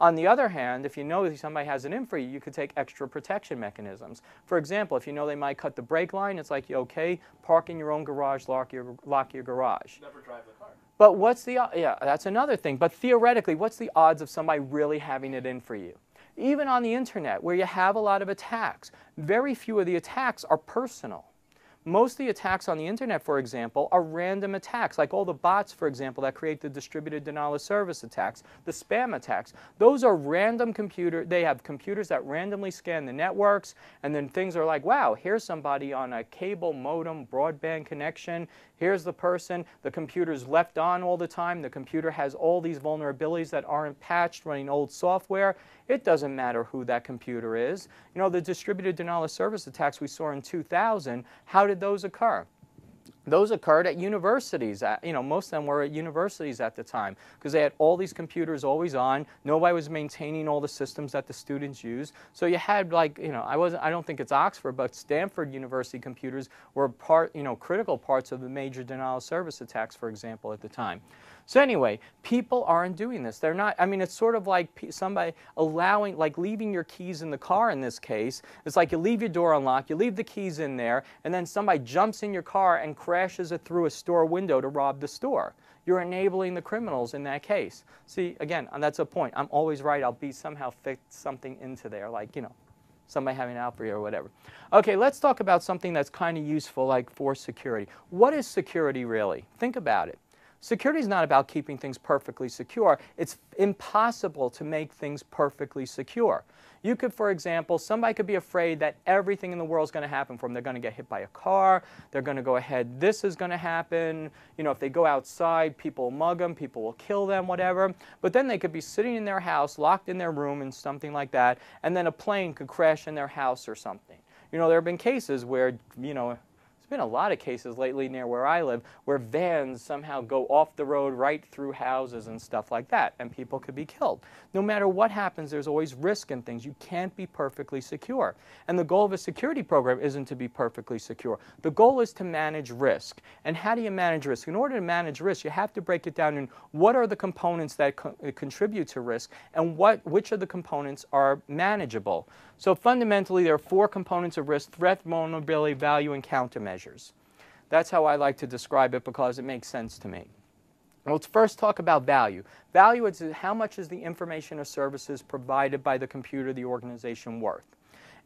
On the other hand, if you know that somebody has it in for you, you could take extra protection mechanisms. For example, if you know they might cut the brake line, it's like, okay, park in your own garage, lock your garage. Never drive the car. But yeah, that's another thing. But theoretically, what's the odds of somebody really having it in for you? Even on the internet, where you have a lot of attacks, very few of the attacks are personal. Most of the attacks on the internet, for example, are random attacks, like all the bots, for example, that create the distributed denial of service attacks, the spam attacks. Those are random they have computers that randomly scan the networks, and then things are like, wow, here's somebody on a cable modem broadband connection. Here's the person. The computer's left on all the time. The computer has all these vulnerabilities that aren't patched, running old software. It doesn't matter who that computer is. The distributed denial of service attacks we saw in 2000, how did those occur? Those occurred at universities. Most of them were at universities at the time because they had all these computers always on. Nobody was maintaining all the systems that the students used. So you had I don't think it's Oxford, but Stanford University computers were critical parts of the major denial of service attacks, for example, at the time. So anyway, people aren't doing this. They're not, it's sort of like somebody leaving your keys in the car in this case. It's like you leave your door unlocked, you leave the keys in there, and then somebody jumps in your car and crashes it through a store window to rob the store. You're enabling the criminals in that case. See, again, that's a point. I'm always right. I'll somehow fit something into there, somebody having an outbreak or whatever. Okay, let's talk about something that's kind of useful, for security. What is security really? Think about it. Security is not about keeping things perfectly secure. It's impossible to make things perfectly secure. You could, for example, somebody could be afraid that everything in the world is going to happen for them. They're going to get hit by a car. They're going to go ahead. This is going to happen. If they go outside, people will mug them. People will kill them, whatever. But then they could be sitting in their house, locked in their room and something like that, and then a plane could crash in their house or something. There have been cases where, been a lot of cases lately near where I live where vans somehow go off the road right through houses and stuff like that, and people could be killed. No matter what happens, there's always risk in things. You can't be perfectly secure. And the goal of a security program isn't to be perfectly secure. The goal is to manage risk. And how do you manage risk? In order to manage risk, you have to break it down in what are the components that contribute to risk and which of the components are manageable. So fundamentally, there are 4 components of risk: threat, vulnerability, value, and countermeasures. That's how I like to describe it because it makes sense to me. Let's first talk about value. Value is how much is the information or services provided by the computer, the organization, worth.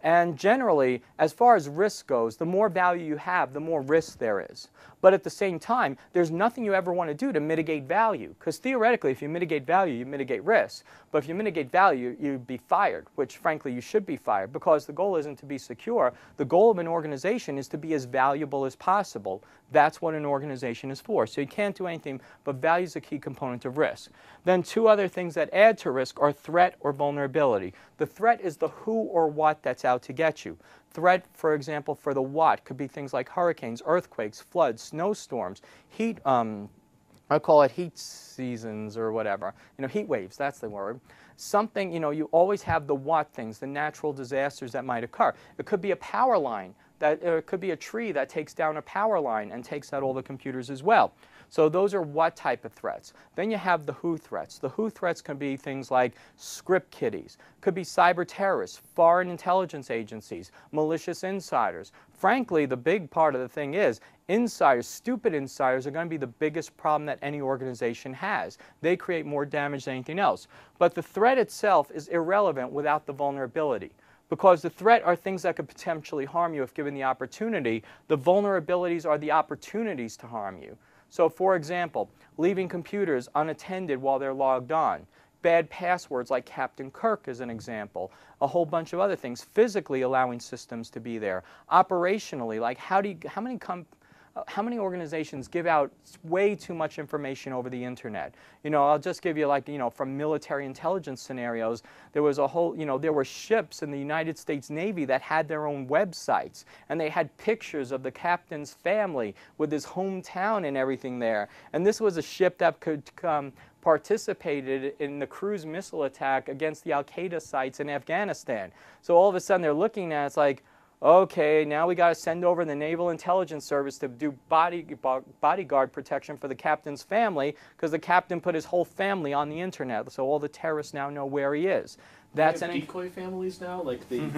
And generally, as far as risk goes, the more value you have, the more risk there is. But at the same time, there's nothing you ever want to do to mitigate value. Because theoretically, if you mitigate value, you mitigate risk. But if you mitigate value, you'd be fired, which frankly, you should be fired. Because the goal isn't to be secure. The goal of an organization is to be as valuable as possible. That's what an organization is for. So you can't do anything, but value is a key component of risk. Then 2 other things that add to risk are threat or vulnerability. The threat is the who or what that's out to get you. Threat, for example, for the what could be things like hurricanes, earthquakes, floods, snowstorms, heat, I call it heat seasons or whatever. Heat waves, that's the word. Something, you always have the what things, the natural disasters that might occur. It could be a power line. It could be a tree that takes down a power line and takes out all the computers as well. So those are what type of threats. Then you have the who threats. The who threats can be things like script kiddies, could be cyber terrorists, foreign intelligence agencies, malicious insiders. Frankly, the big part of the thing is insiders, stupid insiders, are going to be the biggest problem that any organization has. They create more damage than anything else. But the threat itself is irrelevant without the vulnerability. Because the threat are things that could potentially harm you if given the opportunity. The vulnerabilities are the opportunities to harm you. So for example, leaving computers unattended while they're logged on. Bad passwords like Captain Kirk is an example. A whole bunch of other things. Physically allowing systems to be there. Operationally, like how many organizations give out way too much information over the internet? I'll just give you from military intelligence scenarios, there was a whole, there were ships in the United States Navy that had their own websites, and they had pictures of the captain's family with his hometown and everything there. And this was a ship that could participated in the cruise missile attack against the Al-Qaeda sites in Afghanistan. So all of a sudden they're looking at it, it's like, okay, now we got to send over the Naval Intelligence Service to do bodyguard protection for the captain's family because the captain put his whole family on the internet, so all the terrorists now know where he is. That's an decoy families now, like the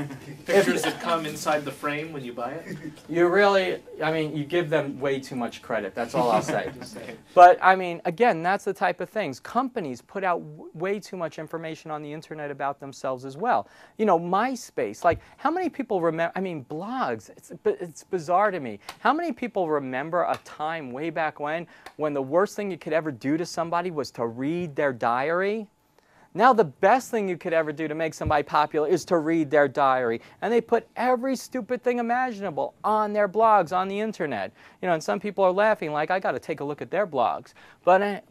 pictures that come inside the frame when you buy it. You really, you give them way too much credit. That's all I'll say. But again, that's the type of things. Companies put out way too much information on the internet about themselves as well. MySpace. Like, how many people remember? Blogs. It's bizarre to me. How many people remember a time way back when the worst thing you could ever do to somebody was to read their diary? Now the best thing you could ever do to make somebody popular is to read their diary. And they put every stupid thing imaginable on their blogs, on the internet. And some people are laughing like, I got to take a look at their blogs. But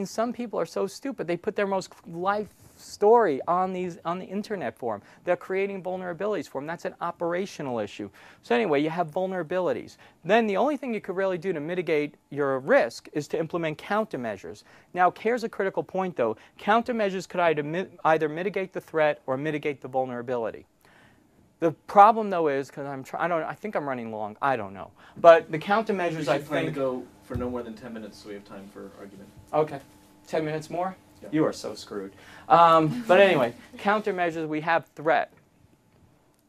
some people are so stupid. They put their most life story on the internet for them. They're creating vulnerabilities for them. That's an operational issue. So anyway, you have vulnerabilities. Then the only thing you could really do to mitigate your risk is to implement countermeasures. Now, here's a critical point though. Countermeasures could either mitigate the threat or mitigate the vulnerability. The problem though is, because I think I'm running long, I don't know. But the countermeasures, I plan to go for no more than 10 minutes so we have time for argument. Okay. 10 minutes more? Yeah. You are so screwed. But anyway, countermeasures, we have threat.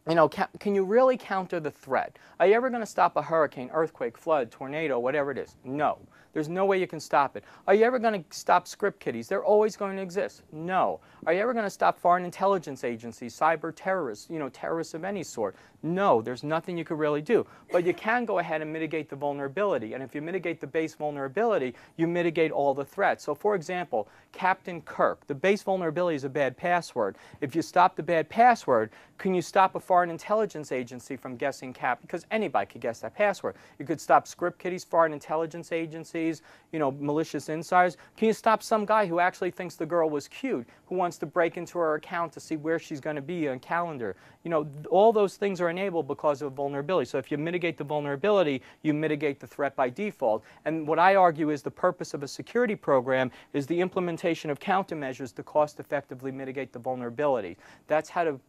Can you really counter the threat? Are you ever going to stop a hurricane, earthquake, flood, tornado, whatever it is? No. There's no way you can stop it. Are you ever going to stop script kiddies? They're always going to exist. No. Are you ever going to stop foreign intelligence agencies, cyber terrorists, terrorists of any sort? No. There's nothing you could really do. But you can go ahead and mitigate the vulnerability. And if you mitigate the base vulnerability, you mitigate all the threats. So for example, Captain Kirk, the base vulnerability is a bad password. If you stop the bad password, can you stop a foreign intelligence agency from guessing Because anybody could guess that password. You could stop script kiddies, foreign intelligence agencies, vulnerabilities, malicious insiders? Can you stop some guy who actually thinks the girl was cute, who wants to break into her account to see where she's going to be on calendar? All those things are enabled because of vulnerability. So if you mitigate the vulnerability, you mitigate the threat by default. And what I argue is the purpose of a security program is the implementation of countermeasures to cost effectively mitigate the vulnerability. That's how to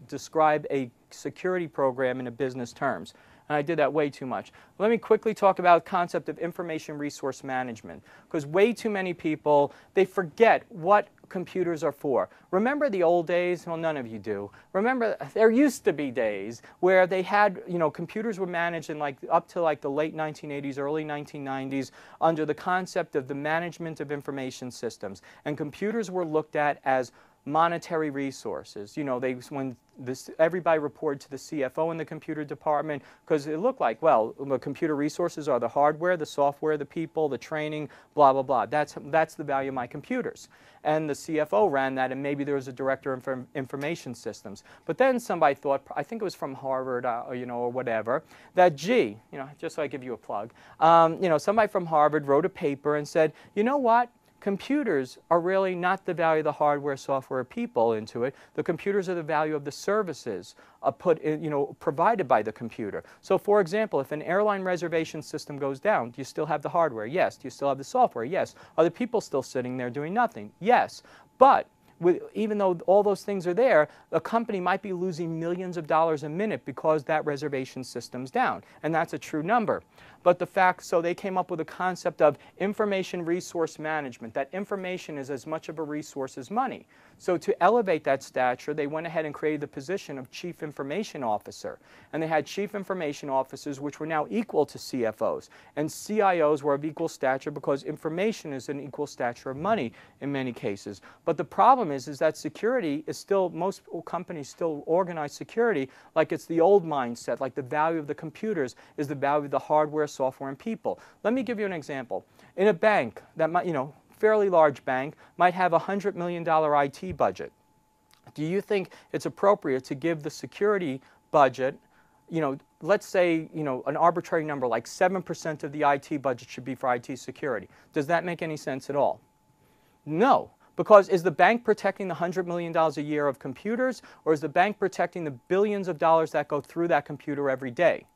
describe a security program in a business terms. And I did that way too much. Let me quickly talk about the concept of information resource management, because way too many people, they forget what computers are for. Remember the old days? Well, none of you do. Remember, there used to be days where they had, computers were managed in up to the late 1980s, early 1990s under the concept of the management of information systems. And computers were looked at as monetary resources. Everybody reported to the CFO in the computer department because it looked like, well, the computer resources are the hardware, the software, the people, the training, blah, blah, blah. That's the value of my computers. And the CFO ran that, and maybe there was a director of information systems. But then somebody thought, I think it was from Harvard, or whatever, that, gee, just so I give you a plug, somebody from Harvard wrote a paper and said, you know what? Computers are really not the value of the hardware, software, people into it. The computers are the value of the services provided by the computer. So, for example, if an airline reservation system goes down, do you still have the hardware? Yes. Do you still have the software? Yes. Are the people still sitting there doing nothing? Yes. But even though all those things are there, a company might be losing millions of dollars a minute because that reservation system's down. And that's a true number. But so they came up with a concept of information resource management, that information is as much of a resource as money. So to elevate that stature, they went ahead and created the position of Chief Information Officer. And they had Chief Information Officers, which were now equal to CFOs. And CIOs were of equal stature because information is an equal stature of money in many cases. But the problem is that security is still, most companies still organize security like it's the old mindset, like the value of the computers is the value of the hardware, software, and people. Let me give you an example. In a bank that might, fairly large bank, might have a $100 million IT budget. Do you think it's appropriate to give the security budget, let's say, an arbitrary number like 7% of the IT budget should be for IT security? Does that make any sense at all? No. Because is the bank protecting the $100 million a year of computers, or is the bank protecting the billions of dollars that go through that computer every day?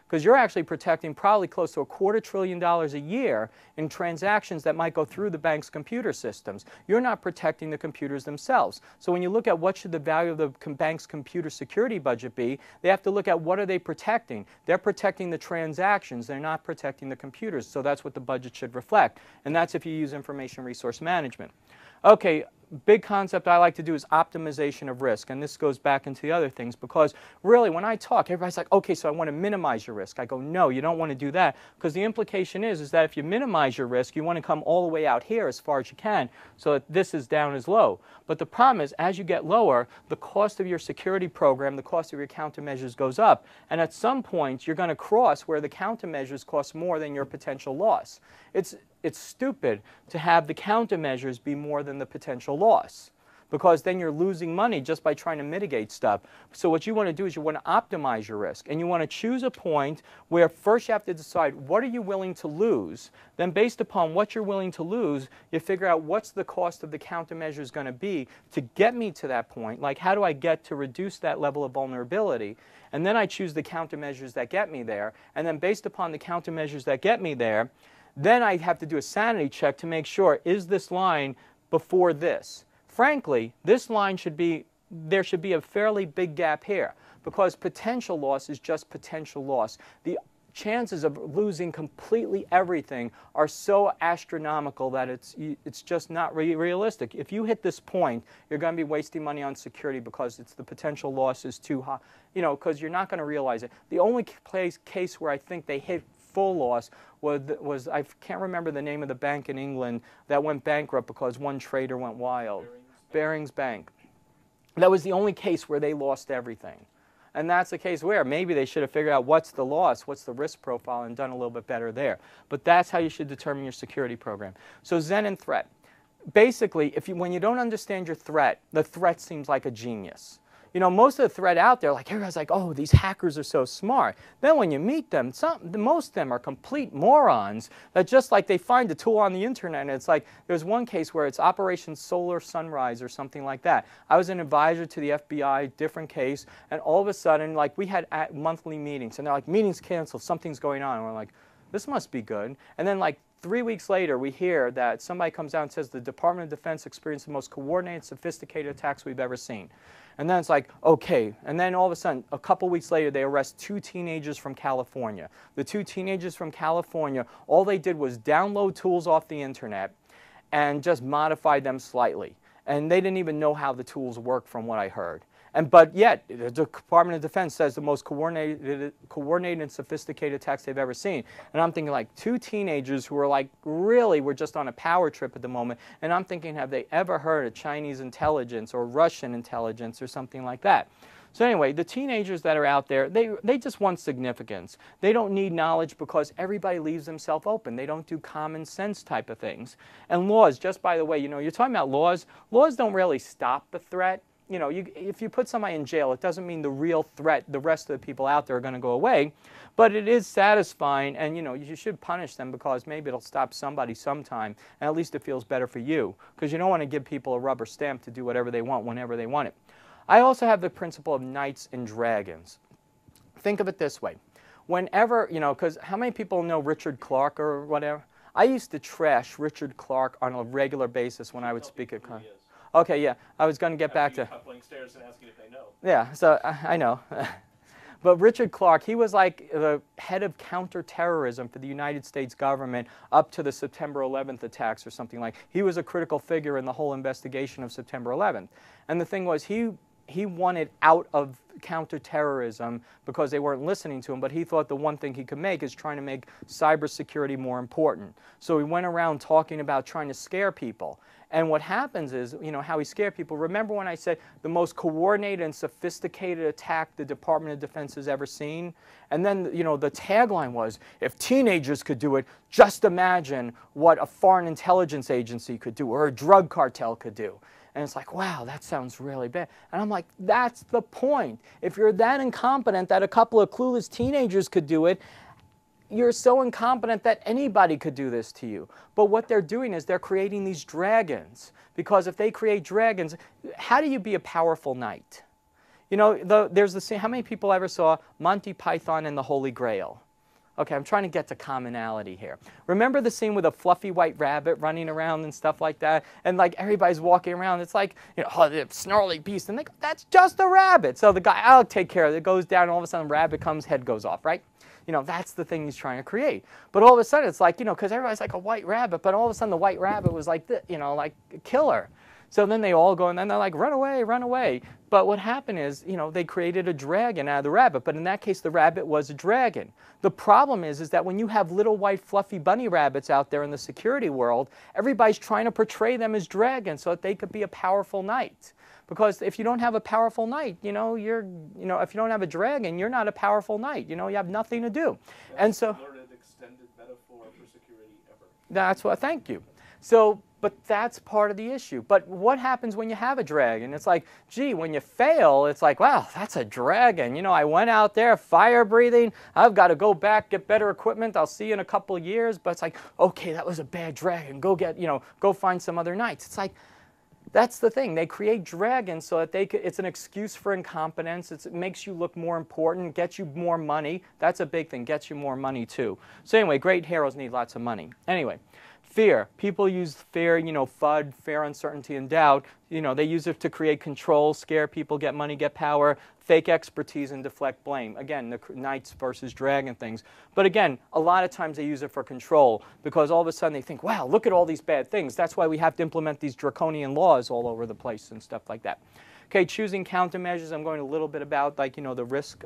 Because you're actually protecting probably close to $250 billion a year in transactions that might go through the bank's computer systems. You're not protecting the computers themselves. So when you look at what should the value of the bank's computer security budget be, they have to look at what are they protecting. They're protecting the transactions. They're not protecting the computers. So that's what the budget should reflect. And that's if you use information resource management. Okay, big concept I like to do is optimization of risk, and this goes back into the other things, because really when I talk, everybody's like, okay, so I want to minimize your risk. I go, no, you don't want to do that, because the implication is that if you minimize your risk, you want to come all the way out here as far as you can so that this is down as low. But the problem is, as you get lower, the cost of your security program, the cost of your countermeasures goes up, and at some point you're going to cross where the countermeasures cost more than your potential loss. It's stupid to have the countermeasures be more than the potential loss, because then you're losing money just by trying to mitigate stuff. So what you want to do is you want to optimize your risk, and you want to choose a point where first you have to decide what are you willing to lose. Then based upon what you're willing to lose, you figure out what's the cost of the countermeasures going to be to get me to that point. Like, how do I get to reduce that level of vulnerability? And then I choose the countermeasures that get me there. And then based upon the countermeasures that get me there, then I have to do a sanity check to make sure, is this line before this? Frankly, this line there should be a fairly big gap here, because potential loss is just potential loss. The chances of losing completely everything are so astronomical that it's just not realistic. If you hit this point, you're going to be wasting money on security because the potential loss is too high, because you're not going to realize it. The only case where I think they hit full loss was I can't remember the name of the bank in England that went bankrupt because one trader went wild. Barings Bank. That was the only case where they lost everything. And that's the case where maybe they should have figured out what's the loss, what's the risk profile, and done a little bit better there. But that's how you should determine your security program. So Zen and threat. Basically, when you don't understand your threat, the threat seems like a genius. you know, most of the threat out there, like everybody's like, oh, these hackers are so smart. Then when you meet them, most of them are complete morons that just like they find a tool on the internet and it's like, there's one case where it's Operation Solar Sunrise or something like that. I was an advisor to the FBI, different case, and all of a sudden, like we had monthly meetings and they're like, meetings canceled, something's going on. And we're like, this must be good. And then like 3 weeks later, we hear that somebody comes out and says the Department of Defense experienced the most coordinated, sophisticated attacks we've ever seen. And then it's like, okay. And then all of a sudden, a couple weeks later, they arrest 2 teenagers from California. The 2 teenagers from California, all they did was download tools off the internet and just modify them slightly. And they didn't even know how the tools work from what I heard. But yet, the Department of Defense says the most coordinated and sophisticated attacks they've ever seen. And I'm thinking like 2 teenagers who are like, really, we're just on a power trip at the moment. And I'm thinking, have they ever heard of Chinese intelligence or Russian intelligence or something like that? So anyway, the teenagers that are out there, they just want significance. They don't need knowledge because everybody leaves themselves open. They don't do common sense type of things. And laws, just by the way, you know, you're talking about laws. Laws don't really stop the threat. You know, if you put somebody in jail, it doesn't mean the real threat, the rest of the people out there are going to go away. But it is satisfying, and, you know, you should punish them because maybe it'll stop somebody sometime, and at least it feels better for you because you don't want to give people a rubber stamp to do whatever they want whenever they want it. I also have the principle of knights and dragons. Think of it this way. Whenever, you know, because how many people know Richard Clarke or whatever? I used to trash Richard Clarke on a regular basis when I would speak at conferences. Okay, yeah, I was going to get back to... Coupling stairs and asking if they know. Yeah, so I know. But Richard Clarke, he was like the head of counterterrorism for the United States government up to the September 11th attacks or something like. He was a critical figure in the whole investigation of September 11th. And the thing was, he wanted out of counterterrorism because they weren't listening to him, but he thought the one thing he could make is trying to make cybersecurity more important. So he went around talking about trying to scare people. And what happens is, you know, how he scared people. Remember when I said the most coordinated and sophisticated attack the Department of Defense has ever seen? And then, you know, the tagline was, if teenagers could do it, just imagine what a foreign intelligence agency could do or a drug cartel could do. And it's like, wow, that sounds really bad. And I'm like, that's the point. If you're that incompetent that a couple of clueless teenagers could do it, you're so incompetent that anybody could do this to you. But what they're doing is they're creating these dragons. Because if they create dragons, how do you be a powerful knight? You know, there's the scene, how many people ever saw Monty Python and the Holy Grail? Okay, I'm trying to get to commonality here. Remember the scene with a fluffy white rabbit running around and stuff like that? And like everybody's walking around, it's like, you know, oh, the snarly beast. And they go, that's just a rabbit. So the guy, I'll take care of it. It goes down, and all of a sudden, rabbit comes, head goes off, right? You know, that's the thing he's trying to create. But all of a sudden, it's like, you know, because everybody's like a white rabbit, but all of a sudden the white rabbit was like, you know, like a killer. So then they all go, and then they're like, run away, run away. But what happened is, you know, they created a dragon out of the rabbit. But in that case, the rabbit was a dragon. The problem is that when you have little white fluffy bunny rabbits out there in the security world, everybody's trying to portray them as dragons so that they could be a powerful knight. Because if you don't have a powerful knight, you know, if you don't have a dragon, you're not a powerful knight. You know, you have nothing to do. That's and so, the learned extended metaphor for security ever. That's what. Thank you. So, but that's part of the issue. But what happens when you have a dragon? It's like, gee, when you fail, it's like, wow, that's a dragon. You know, I went out there, fire breathing. I've got to go back, get better equipment. I'll see you in a couple of years. But it's like, okay, that was a bad dragon. Go get, you know, go find some other knights. It's like, that's the thing. They create dragons so that it's an excuse for incompetence. It makes you look more important, gets you more money. That's a big thing, gets you more money too. So anyway, great heroes need lots of money. Anyway, fear. People use fear, you know, FUD, fear, uncertainty, and doubt. You know, they use it to create control, scare people, get money, get power, fake expertise, and deflect blame. Again, the knights versus dragon things. But again, a lot of times they use it for control because all of a sudden they think, wow, look at all these bad things. That's why we have to implement these draconian laws all over the place and stuff like that. Okay, choosing countermeasures. I'm going a little bit about, like, you know, the risk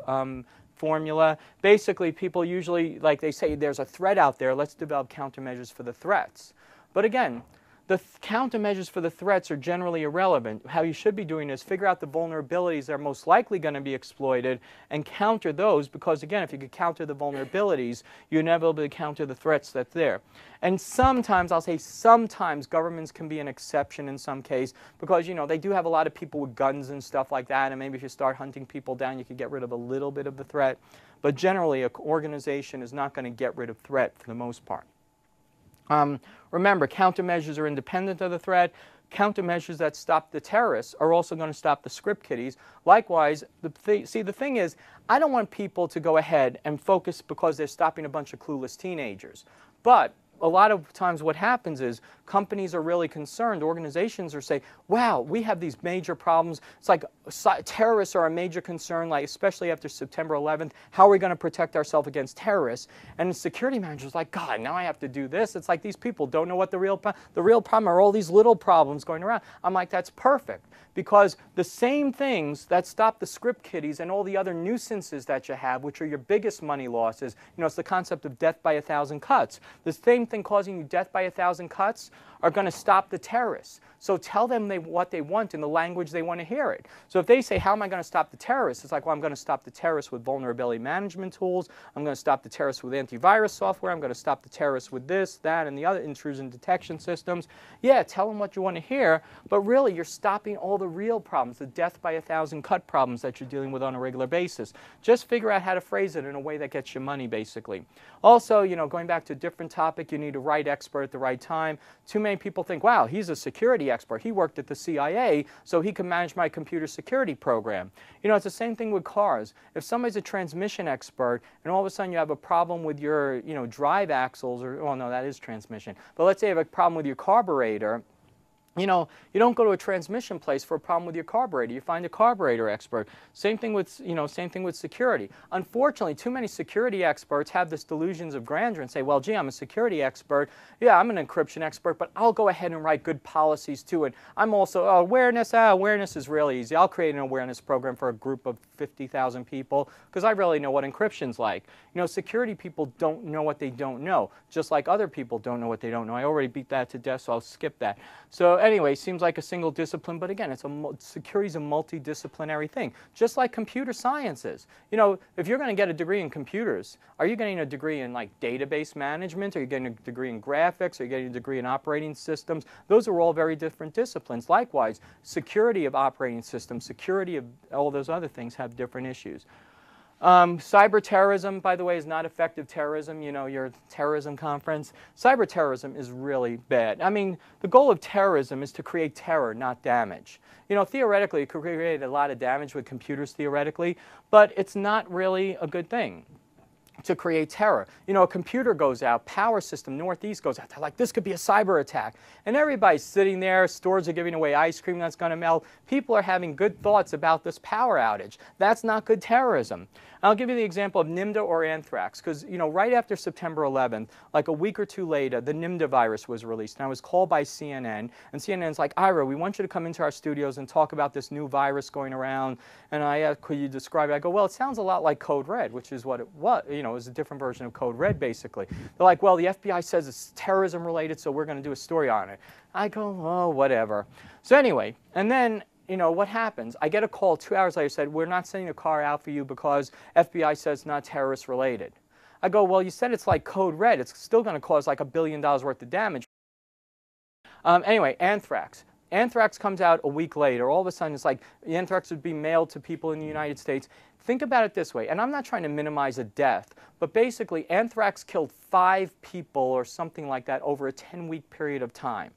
formula. Basically, people usually, like they say, there's a threat out there. Let's develop countermeasures for the threats. But again, the countermeasures for the threats are generally irrelevant. How you should be doing is figure out the vulnerabilities that are most likely going to be exploited and counter those, because again, if you could counter the vulnerabilities, you're never able to counter the threats that's there. And sometimes, I'll say sometimes, governments can be an exception in some case, because you know they do have a lot of people with guns and stuff like that, and maybe if you start hunting people down, you could get rid of a little bit of the threat. But generally, an organization is not going to get rid of threat for the most part. Remember, countermeasures are independent of the threat. Countermeasures that stop the terrorists are also going to stop the script kiddies. Likewise, the thing is, I don't want people to go ahead and focus because they're stopping a bunch of clueless teenagers. But a lot of times what happens is companies are really concerned, organizations are saying, wow, we have these major problems. It's like terrorists are a major concern, like especially after September 11th. How are we going to protect ourselves against terrorists? And the security manager's like, God, now I have to do this. It's like these people don't know what the real problem are all these little problems going around. I'm like, that's perfect. Because the same things that stop the script kiddies and all the other nuisances that you have, which are your biggest money losses, you know, it's the concept of death by 1,000 cuts. The same thing causing you death by 1,000 cuts are going to stop the terrorists. So tell them what they want in the language they want to hear it. So if they say, how am I going to stop the terrorists? It's like, well, I'm going to stop the terrorists with vulnerability management tools. I'm going to stop the terrorists with antivirus software. I'm going to stop the terrorists with this, that, and the other intrusion detection systems. Yeah, tell them what you want to hear, but really you're stopping all the real problems, the death by 1,000 cut problems that you're dealing with on a regular basis. Just figure out how to phrase it in a way that gets you money, basically. Also, you know, going back to a different topic, you need a right expert at the right time. Too many people think, wow, he's a security expert. He worked at the CIA, so he can manage my computer security program. You know, it's the same thing with cars. If somebody's a transmission expert and all of a sudden you have a problem with your, you know, drive axles, or, well, no, that is transmission. But let's say you have a problem with your carburetor. You know, you don't go to a transmission place for a problem with your carburetor. You find a carburetor expert. Same thing with, you know, same thing with security. Unfortunately, too many security experts have this delusions of grandeur and say, well, gee, I'm a security expert. Yeah, I'm an encryption expert, but I'll go ahead and write good policies too. And I'm also, awareness, awareness is really easy. I'll create an awareness program for a group of 50,000 people because I really know what encryption's like. You know, security people don't know what they don't know, just like other people don't know what they don't know. I already beat that to death, so I'll skip that. So anyway, seems like a single discipline, but again, security is a multidisciplinary thing, just like computer sciences. You know, if you're going to get a degree in computers, are you getting a degree in like database management? Are you getting a degree in graphics? Are you getting a degree in operating systems? Those are all very different disciplines. Likewise, security of operating systems, security of all those other things have different issues. Cyber terrorism, by the way, is not effective terrorism. You know, your terrorism conference. Cyber terrorism is really bad. I mean, the goal of terrorism is to create terror, not damage. You know, theoretically, it could create a lot of damage with computers, theoretically, but it's not really a good thing to create terror. You know, a computer goes out, power system, Northeast goes out. They're like, this could be a cyber attack. And everybody's sitting there, stores are giving away ice cream that's going to melt. People are having good thoughts about this power outage. That's not good terrorism. I'll give you the example of NIMDA or anthrax, because, you know, right after September 11th, like a week or two later, the NIMDA virus was released. And I was called by CNN, and CNN's like, Ira, we want you to come into our studios and talk about this new virus going around. And I asked, could you describe it? I go, well, it sounds a lot like Code Red, which is what it was. You know, it was a different version of Code Red, basically. They're like, well, the FBI says it's terrorism related, so we're going to do a story on it. I go, oh, whatever. So anyway, and then, you know, what happens? I get a call 2 hours later, said, we're not sending a car out for you because FBI says it's not terrorist related. I go, well, you said it's like Code Red. It's still going to cause like $1 billion worth of damage. Anyway, anthrax. Anthrax comes out a week later. All of a sudden, it's like anthrax would be mailed to people in the United States. Think about it this way, and I'm not trying to minimize a death, but basically anthrax killed 5 people or something like that over a 10-week period of time.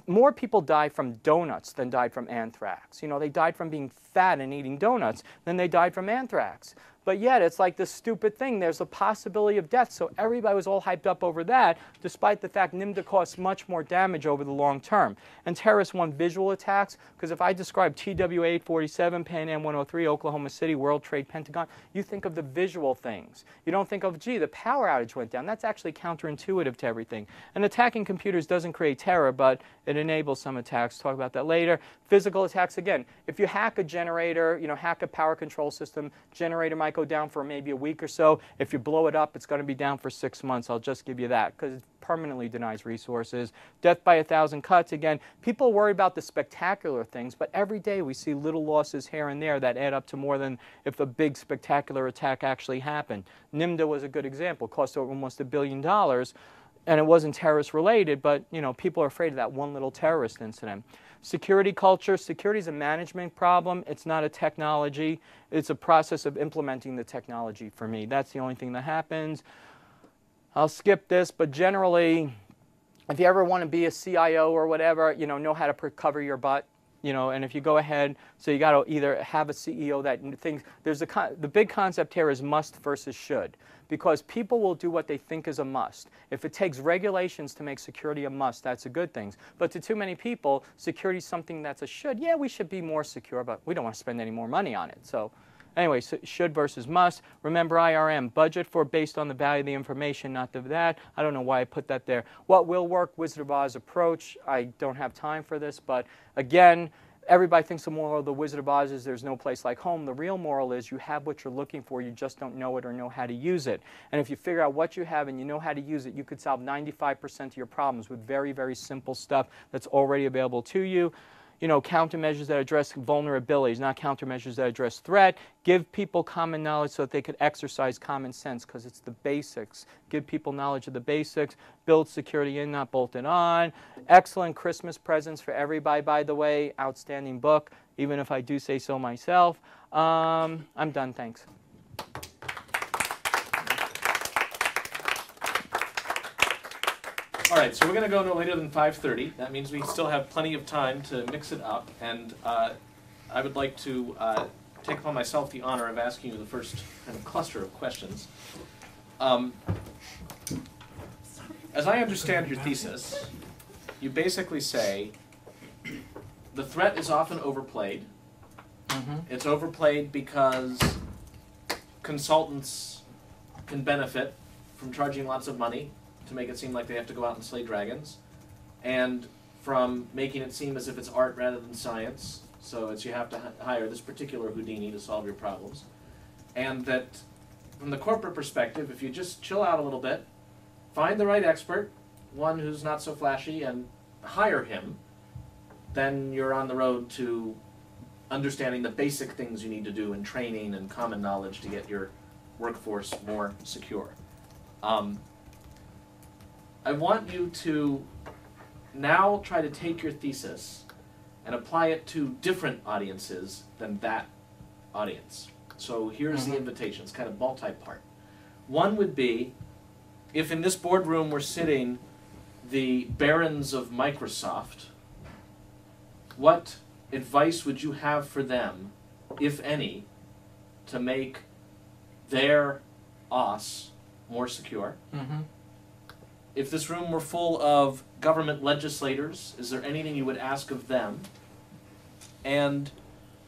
More people died from donuts than died from anthrax. You know, they died from being fat and eating donuts than they died from anthrax. But yet, it's like this stupid thing. There's a possibility of death, so everybody was all hyped up over that, despite the fact NIMDA caused much more damage over the long term. And terrorists want visual attacks, because if I describe TWA 847, Pan Am 103, Oklahoma City, World Trade, Pentagon, you think of the visual things. You don't think of, gee, the power outage went down. That's actually counterintuitive to everything. And attacking computers doesn't create terror, but it enables some attacks. Talk about that later. Physical attacks, again, if you hack a generator, you know, hack a power control system, generator might might go down for maybe a week or so. If you blow it up, it's going to be down for 6 months. I'll just give you that, because it permanently denies resources. Death by 1,000 cuts, again, people worry about the spectacular things, but every day we see little losses here and there that add up to more than if a big spectacular attack actually happened. NIMDA was a good example. It cost almost $1 billion. And it wasn't terrorist related, but people are afraid of that one little terrorist incident. Security culture. Security is a management problem. It's not a technology. It's a process of implementing the technology for me. That's the only thing that happens. I'll skip this, but generally, if you ever want to be a CIO or whatever, know how to cover your butt. And if you go ahead, so you got to either have a CEO that thinks, the big concept here is must versus should, because people will do what they think is a must. If it takes regulations to make security a must, that's a good thing. But to too many people, security is something that's a should. Yeah, we should be more secure, but we don't want to spend any more money on it. So anyway, so should versus must. Remember IRM, budget for based on the value of the information, not that. I don't know why I put that there. What will work, Wizard of Oz approach. I don't have time for this, but again, everybody thinks the moral of the Wizard of Oz is there's no place like home. The real moral is you have what you're looking for, you just don't know it or know how to use it. And if you figure out what you have and you know how to use it, you could solve 95% of your problems with very, very simple stuff that's already available to you. Countermeasures that address vulnerabilities, not countermeasures that address threat. Give people common knowledge so that they could exercise common sense, because it's the basics. Give people knowledge of the basics. Build security in, not bolt it on. Excellent Christmas presents for everybody, by the way. Outstanding book, even if I do say so myself. I'm done, thanks. All right, so we're going to go no later than 5:30. That means we still have plenty of time to mix it up, and I would like to take upon myself the honor of asking you the first kind of cluster of questions. As I understand your thesis, you basically say the threat is often overplayed. Mm-hmm. It's overplayed because consultants can benefit from charging lots of money to make it seem like they have to go out and slay dragons, and from making it seem as if it's art rather than science, so it's you have to hire this particular Houdini to solve your problems, and that from the corporate perspective, if you just chill out a little bit, find the right expert, one who's not so flashy, and hire him, then you're on the road to understanding the basic things you need to do in training and common knowledge to get your workforce more secure. I want you to now try to take your thesis and apply it to different audiences than that audience. So here's the invitation. It's kind of multi-part. One would be, if in this boardroom were sitting the barons of Microsoft, what advice would you have for them, if any, to make their OS more secure? Mm-hmm. If this room were full of government legislators, is there anything you would ask of them? And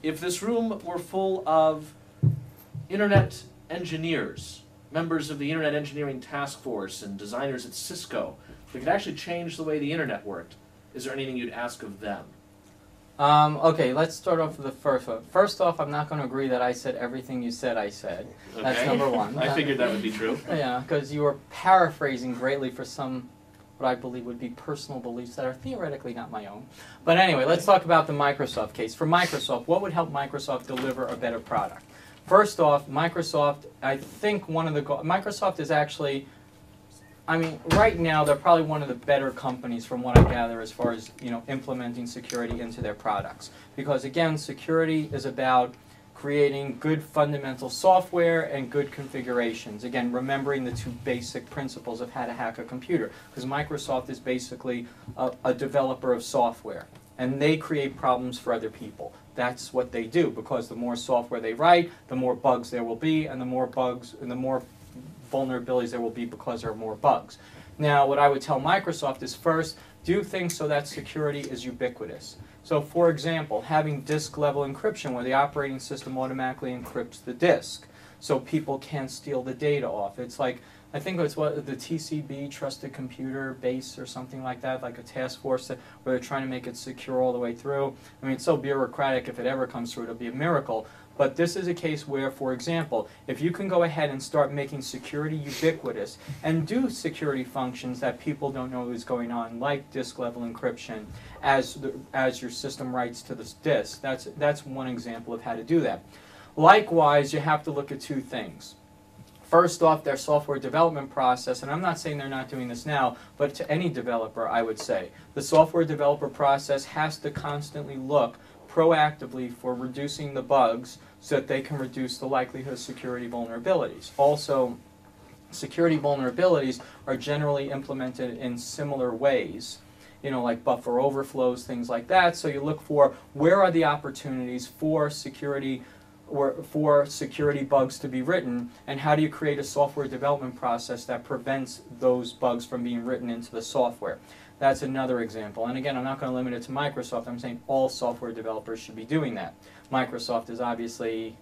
if this room were full of internet engineers, members of the Internet Engineering Task Force and designers at Cisco, that could actually change the way the internet worked, is there anything you'd ask of them? Okay, let's start off with the first one. First off, I'm not going to agree that I said everything you said I said. Okay. That's number one. I figured that would be true. Yeah, because you were paraphrasing greatly for some, what I believe would be personal beliefs that are theoretically not my own. But anyway, let's talk about the Microsoft case. For Microsoft, what would help Microsoft deliver a better product? First off, Microsoft, I think Microsoft is actually, right now they're probably one of the better companies from what I gather as far as implementing security into their products. Because again, security is about creating good fundamental software and good configurations. Again, remembering the two basic principles of how to hack a computer. Because Microsoft is basically a developer of software, and they create problems for other people. That's what they do, because the more software they write, the more bugs there will be, and the more bugs and the more vulnerabilities there will be because there are more bugs. Now, what I would tell Microsoft is first, do things so that security is ubiquitous. So, for example, having disk-level encryption where the operating system automatically encrypts the disk so people can't steal the data off. It's like, I think it's what the TCB, Trusted Computer Base or something like that, like a task force where they're trying to make it secure all the way through. It's so bureaucratic, if it ever comes through, it'll be a miracle. But this is a case where, for example, if you can go ahead and start making security ubiquitous and do security functions that people don't know is going on, like disk level encryption, as your system writes to the disk, that's one example of how to do that. Likewise, you have to look at two things. First off, their software development process, and I'm not saying they're not doing this now, but to any developer, I would say, the software developer process has to constantly look proactively for reducing the bugs so that they can reduce the likelihood of security vulnerabilities. Also, security vulnerabilities are generally implemented in similar ways, you know, like buffer overflows, things like that. So you look for where are the opportunities for security bugs to be written, and how do you create a software development process that prevents those bugs from being written into the software. That's another example. And again, I'm not going to limit it to Microsoft. I'm saying all software developers should be doing that. Microsoft is obviously,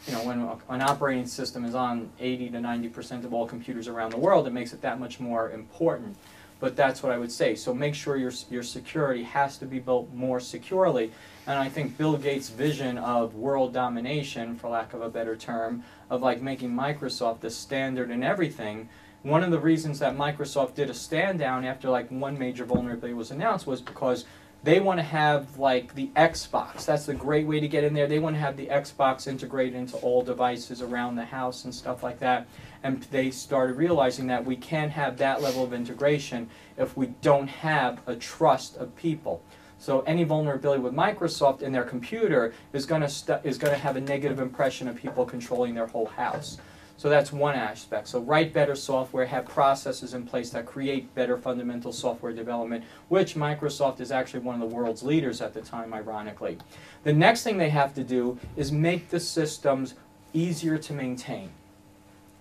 you know, when an operating system is on 80 to 90% of all computers around the world, it makes it that much more important. But that's what I would say. So make sure your security has to be built more securely. And I think Bill Gates' vision of world domination, for lack of a better term, of like making Microsoft the standard in everything, one of the reasons that Microsoft did a stand down after like one major vulnerability was announced was because they want to have like the Xbox. That's a great way to get in there. They want to have the Xbox integrated into all devices around the house and stuff like that. And they started realizing that we can't have that level of integration if we don't have a trust of people. So any vulnerability with Microsoft in their computer is going to have a negative impression of people controlling their whole house. So that's one aspect. So write better software, have processes in place that create better fundamental software development, which Microsoft is actually one of the world's leaders at the time, ironically. The next thing they have to do is make the systems easier to maintain.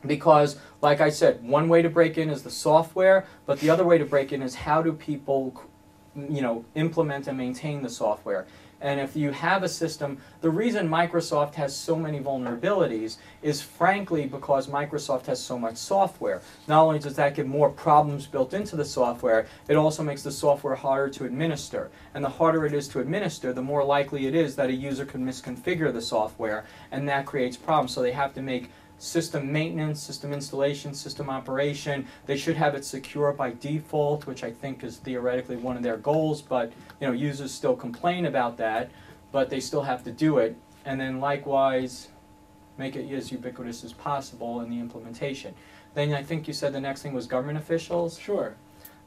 Because, like I said, one way to break in is the software, but the other way to break in is how do people, you know, implement and maintain the software. And if you have a system, the reason Microsoft has so many vulnerabilities is frankly because Microsoft has so much software. Not only does that give more problems built into the software, it also makes the software harder to administer. And the harder it is to administer, the more likely it is that a user can misconfigure the software, and that creates problems. So they have to make system maintenance, system installation, system operation. They should have it secure by default, which I think is theoretically one of their goals, but you know, users still complain about that, but they still have to do it. And then likewise, make it as ubiquitous as possible in the implementation. Then I think you said the next thing was government officials? Sure.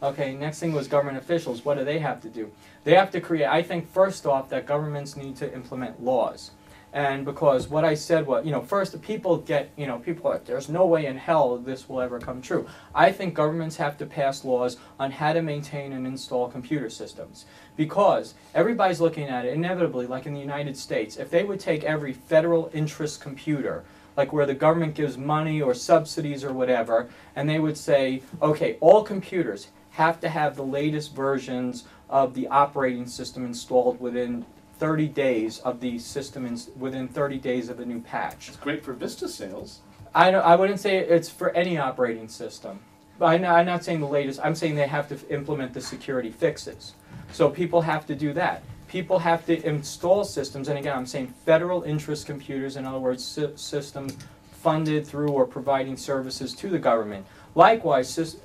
Okay, next thing was government officials. What do they have to do? They have to create, I think first off, that governments need to implement laws. And because what I said was, you know, first the people get, you know, people are like, there's no way in hell this will ever come true. I think governments have to pass laws on how to maintain and install computer systems. Because everybody's looking at it, inevitably, like in the United States, if they would take every federal interest computer, like where the government gives money or subsidies or whatever, and they would say, okay, all computers have to have the latest versions of the operating system installed within 30 days of the system, within 30 days of the new patch. It's great for Vista sales. I wouldn't say it's for any operating system. But I'm not saying the latest. I'm saying they have to implement the security fixes. So people have to do that. People have to install systems, and again, I'm saying federal interest computers, in other words, systems funded through or providing services to the government. Likewise,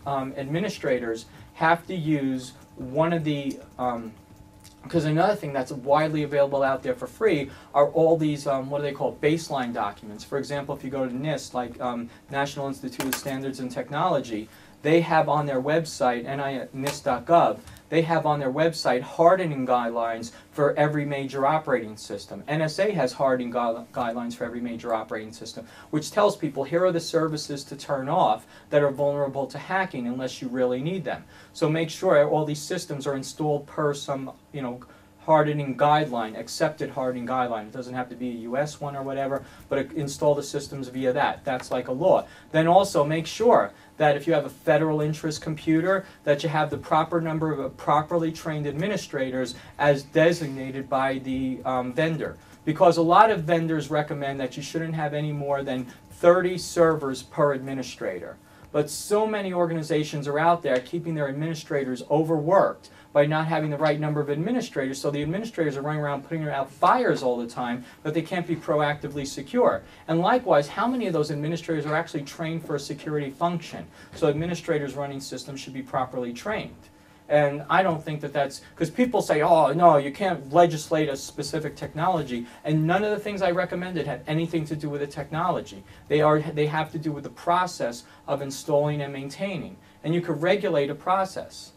administrators have to use one of the because another thing that's widely available out there for free are all these, what do they call, baseline documents. For example, if you go to NIST, like National Institute of Standards and Technology, they have on their website, NIST.gov, they have on their website hardening guidelines for every major operating system. NSA has hardening guidelines for every major operating system, which tells people here are the services to turn off that are vulnerable to hacking unless you really need them. So make sure all these systems are installed per some, you know, hardening guideline, accepted hardening guideline. It doesn't have to be a US one or whatever, but install the systems via that. That's like a law. Then also make sure that if you have a federal interest computer, that you have the proper number of properly trained administrators as designated by the vendor. Because a lot of vendors recommend that you shouldn't have any more than 30 servers per administrator. But so many organizations are out there keeping their administrators overworked by not having the right number of administrators, so the administrators are running around putting out fires all the time, but they can't be proactively secure. And likewise, how many of those administrators are actually trained for a security function? So administrators running systems should be properly trained. And I don't think that that's, because people say, oh, no, you can't legislate a specific technology, and none of the things I recommended had anything to do with the technology. They have to do with the process of installing and maintaining. And you could regulate a process.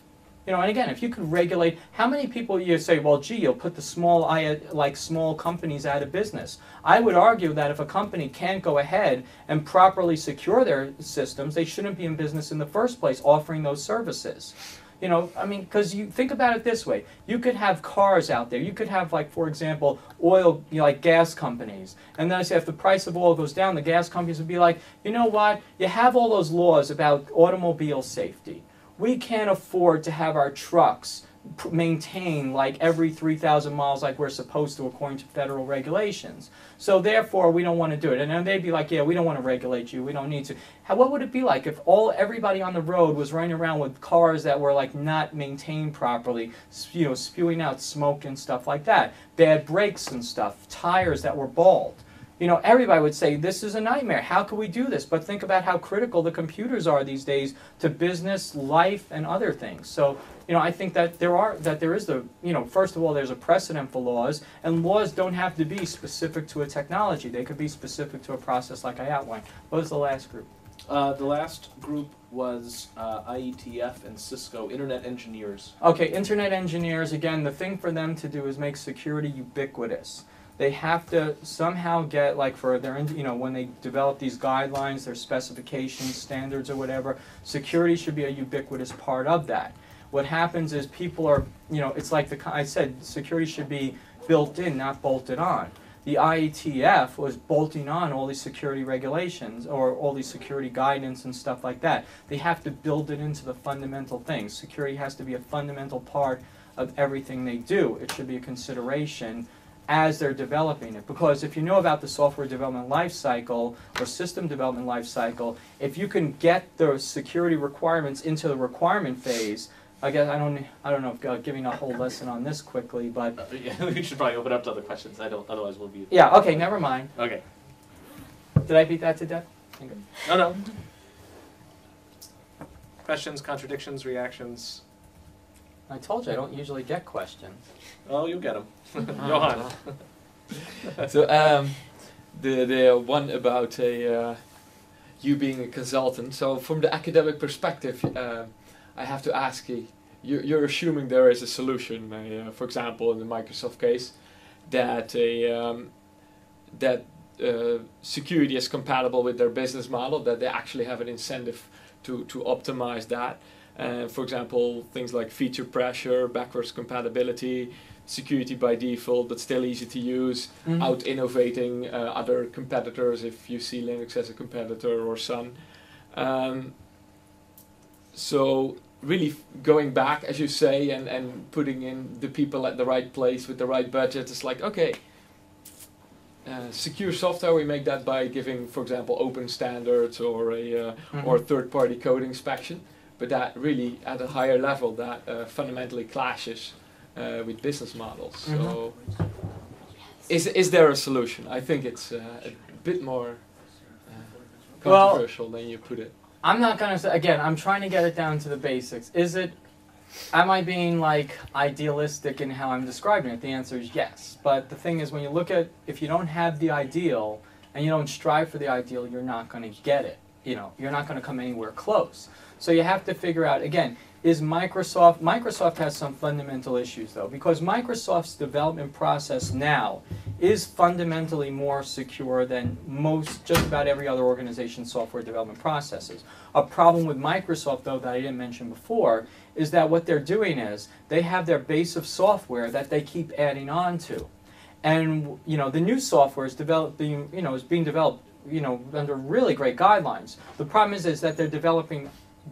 You know, and again, if you could regulate, how many people you say, well, gee, you'll put the small companies out of business. I would argue that if a company can't go ahead and properly secure their systems, they shouldn't be in business in the first place offering those services. You know, I mean, because you think about it this way. You could have cars out there. You could have, like, for example, oil, you know, like gas companies. And then I say if the price of oil goes down, the gas companies would be like, you know what? You have all those laws about automobile safety. We can't afford to have our trucks maintained like every 3,000 miles like we're supposed to according to federal regulations. So therefore, we don't want to do it. And then they'd be like, yeah, we don't want to regulate you. We don't need to. What would it be like if everybody on the road was running around with cars that were like not maintained properly, you know, spewing out smoke and stuff like that, bad brakes and stuff, tires that were bald? You know, everybody would say, this is a nightmare. How can we do this? But think about how critical the computers are these days to business, life, and other things. So, you know, I think that there is the, you know, first of all, there's a precedent for laws, and laws don't have to be specific to a technology. They could be specific to a process like I outlined. What was the last group? The last group was IETF and Cisco, Internet Engineers. Okay, Internet Engineers, again, the thing for them to do is make security ubiquitous. They have to somehow get, like, for their, you know, when they develop these guidelines, their specifications, standards, or whatever, security should be a ubiquitous part of that. What happens is people are, you know, it's like I said, security should be built in, not bolted on. The IETF was bolting on all these security regulations or all these security guidance and stuff like that. They have to build it into the fundamental things. Security has to be a fundamental part of everything they do. It should be a consideration as they're developing it. Because if you know about the software development life cycle or system development life cycle, if you can get the security requirements into the requirement phase, I guess I don't know if giving a whole lesson on this quickly, but Yeah, we should probably open up to other questions. Otherwise we'll be. Yeah. Okay. Never mind. Okay. Did I beat that to death? Okay. No. Questions, contradictions, reactions. I told you I don't usually get questions. Oh, you'll get them. Johan. So the one about you being a consultant. So from the academic perspective, I have to ask you. You're assuming there is a solution. For example, in the Microsoft case, that security is compatible with their business model. That they actually have an incentive to optimize that. For example, things like feature pressure, backwards compatibility, security by default, but still easy to use, out-innovating other competitors if you see Linux as a competitor or Sun. So really going back, as you say, and putting in the people at the right place with the right budget, it's like, okay, secure software, we make that by giving, for example, open standards or a or third-party code inspection. But that really, at a higher level, that fundamentally clashes with business models. So, is there a solution? I think it's a bit more controversial than you put it. I'm not going to say, again, I'm trying to get it down to the basics. Am I being, like, idealistic in how I'm describing it? The answer is yes. But the thing is, when you look at, if you don't have the ideal and you don't strive for the ideal, you're not going to get it. You know, you're not going to come anywhere close. So you have to figure out, again, is Microsoft has some fundamental issues, though, because Microsoft's development process now is fundamentally more secure than just about every other organization's software development processes. A problem with Microsoft, though, that I didn't mention before, is that what they're doing is they have their base of software that they keep adding on to. And, you know, the new software is being developed, you know, under really great guidelines. The problem is that they're developing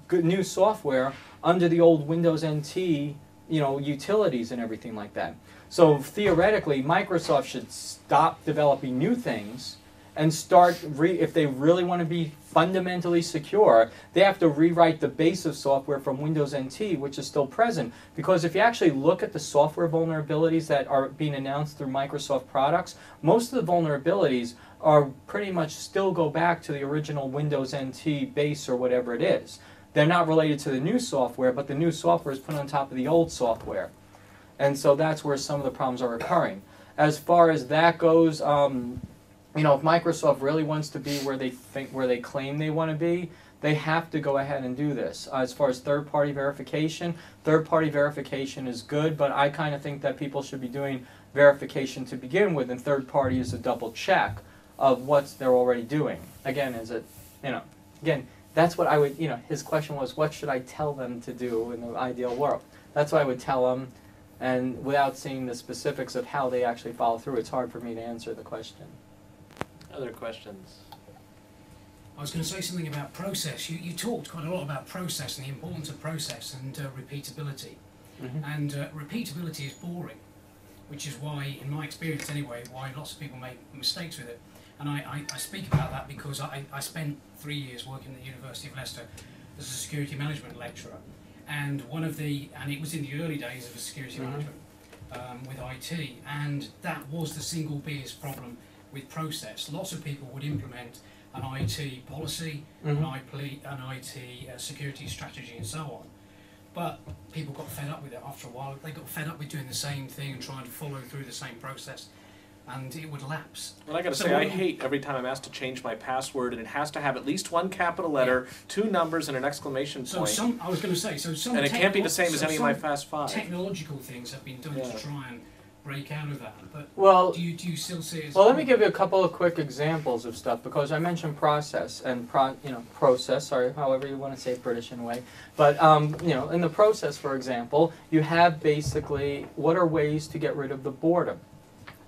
good new software under the old Windows NT, you know, utilities and everything like that. So theoretically, Microsoft should stop developing new things and start, if they really want to be fundamentally secure, they have to rewrite the base of software from Windows NT, which is still present. Because if you actually look at the software vulnerabilities that are being announced through Microsoft products, most of the vulnerabilities are pretty much still go back to the original Windows NT base or whatever it is. They're not related to the new software, but the new software is put on top of the old software. And so that's where some of the problems are occurring. As far as that goes, you know, if Microsoft really wants to be where they claim they want to be, they have to go ahead and do this. As far as third-party verification is good, but I kind of think that people should be doing verification to begin with, and third-party is a double check of what they're already doing. Again, again, that's what I would, his question was, what should I tell them to do in the ideal world? That's what I would tell them, and without seeing the specifics of how they actually follow through, it's hard for me to answer the question. Other questions? I was going to say something about process. You talked quite a lot about process and the importance of process and repeatability. Mm-hmm. And repeatability is boring, which is why, in my experience anyway, why lots of people make mistakes with it. And I speak about that because I spent 3 years working at the University of Leicester as a security management lecturer. And it was in the early days of security mm-hmm. management with IT, and that was the single biggest problem with process. Lots of people would implement an IT policy, mm-hmm. an IT security strategy and so on. But people got fed up with it after a while. They got fed up with doing the same thing and trying to follow through the same process, and it would lapse. Well, I got to say, I hate every time I'm asked to change my password, and it has to have at least one capital letter, 2 numbers, and an exclamation point. I was going to say, some and it can't be the same as any of my Fast 5. Technological things have been done to try and break out of that, but well, do you still see it as... Well, let me give you a couple of quick examples of stuff, because I mentioned process and process, or however you want to say it, British in a way. But in the process, for example, you have basically what are ways to get rid of the boredom.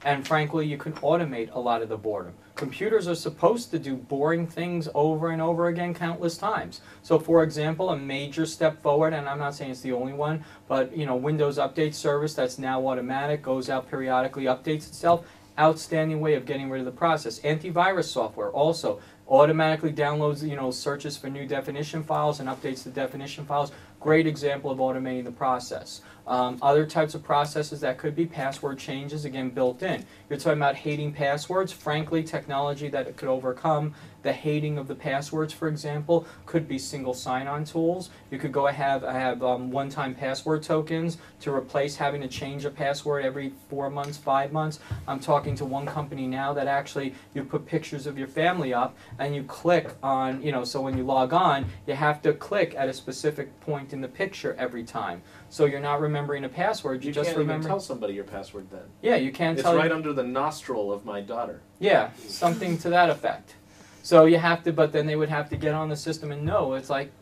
And frankly, you can automate a lot of the boredom. Computers are supposed to do boring things over and over again countless times. So for example, a major step forward, and I'm not saying it's the only one, but Windows Update Service that's now automatic, goes out periodically, updates itself. Outstanding way of getting rid of the process. Antivirus software also automatically downloads, searches for new definition files and updates the definition files. Great example of automating the process. Other types of processes that could be password changes, again, built in. You're talking about hating passwords. Frankly, technology that it could overcome the hating of the passwords, for example, could be single sign-on tools. You could go have one-time password tokens to replace having to change a password every 4 months, 5 months. I'm talking to one company now that actually you put pictures of your family up and you click on, so when you log on, you have to click at a specific point in the picture every time. So you're not remembering a password, you just can't remember. Even tell somebody your password then. Yeah, you can't it's tell. It's right under the nostril of my daughter. Yeah, something to that effect. So you have to, but then they would have to get on the system and know it's like,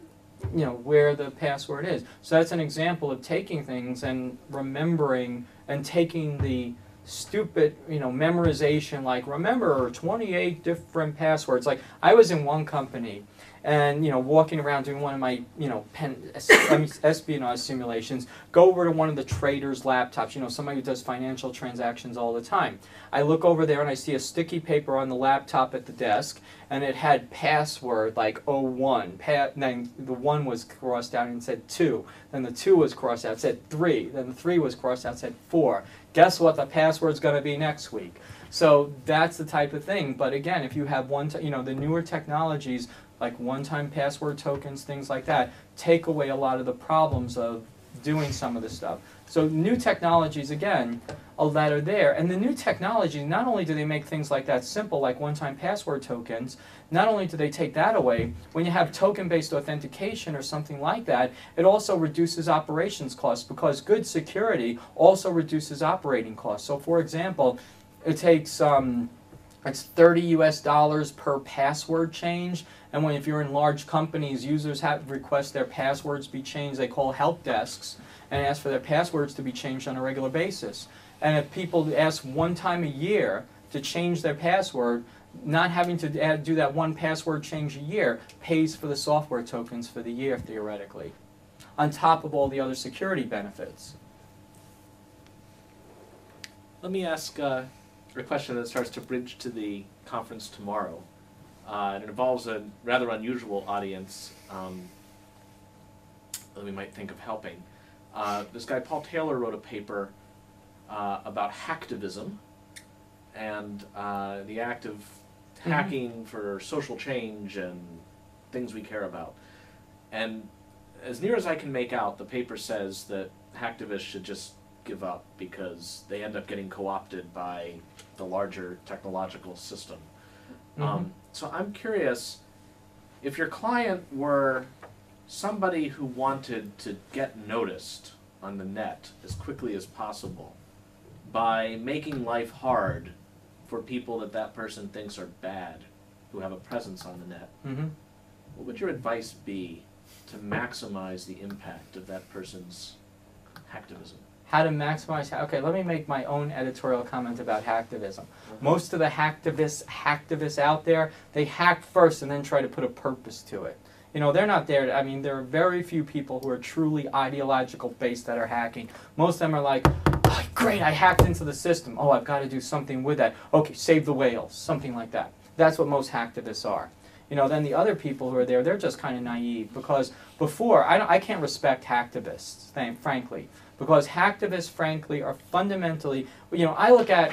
where the password is. So that's an example of taking things and remembering and taking the stupid, memorization, like remember 28 different passwords. Like I was in one company and, walking around doing one of my, espionage simulations, go over to one of the traders' laptops, somebody who does financial transactions all the time. I look over there and I see a sticky paper on the laptop at the desk, and it had password like 01. Then the 1 was crossed out and said 2. Then the 2 was crossed out, said 3. Then the 3 was crossed out, said 4. Guess what the password's going to be next week? So that's the type of thing. But again, if you have the newer technologies, like one-time password tokens, things like that, take away a lot of the problems of doing some of this stuff. So new technologies, again, that are there. And the new technology, not only do they make things like that simple, like one-time password tokens, not only do they take that away, when you have token-based authentication or something like that, it also reduces operations costs, because good security also reduces operating costs. So for example, it takes it's $30 per password change, and if you're in large companies, users request their passwords be changed. They call help desks and ask for their passwords to be changed on a regular basis. And if people ask one time a year to change their password, not having to do that one password change a year pays for the software tokens for the year, theoretically, on top of all the other security benefits. Let me ask a question that starts to bridge to the conference tomorrow. And it involves a rather unusual audience that we might think of helping. This guy, Paul Taylor, wrote a paper about hacktivism and the act of hacking for social change and things we care about. And as near as I can make out, the paper says that hacktivists should just give up because they end up getting co-opted by the larger technological system. So I'm curious, if your client were somebody who wanted to get noticed on the net as quickly as possible by making life hard for people that that person thinks are bad, who have a presence on the net, what would your advice be to maximize the impact of that person's hacktivism? How to maximize, okay, let me make my own editorial comment about hacktivism. Most of the hacktivists out there, they hack first and then try to put a purpose to it. You know, they're not there, I mean, there are very few people who are truly ideological based that are hacking. Most of them are like, oh, great, I hacked into the system. Oh, I've got to do something with that. Okay, save the whales, something like that. That's what most hacktivists are. You know, then the other people who are there, they're just kind of naive because before, I can't respect hacktivists, frankly. Because hacktivists, frankly, are fundamentally, you know, I look at,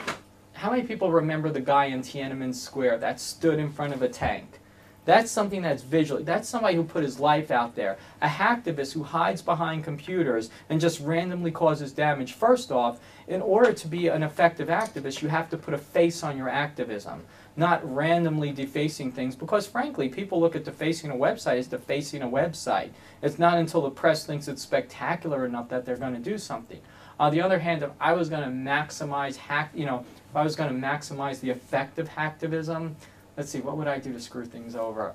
how many people remember the guy in Tiananmen Square that stood in front of a tank? That's something that's visual. That's somebody who put his life out there. A hacktivist who hides behind computers and just randomly causes damage. First off, in order to be an effective activist, you have to put a face on your activism, not randomly defacing things, because frankly, people look at defacing a website as defacing a website. It's not until the press thinks it's spectacular enough that they're going to do something. On the other hand, if I was going to maximize if I was going to maximize the effect of hacktivism, let's see, what would I do to screw things over?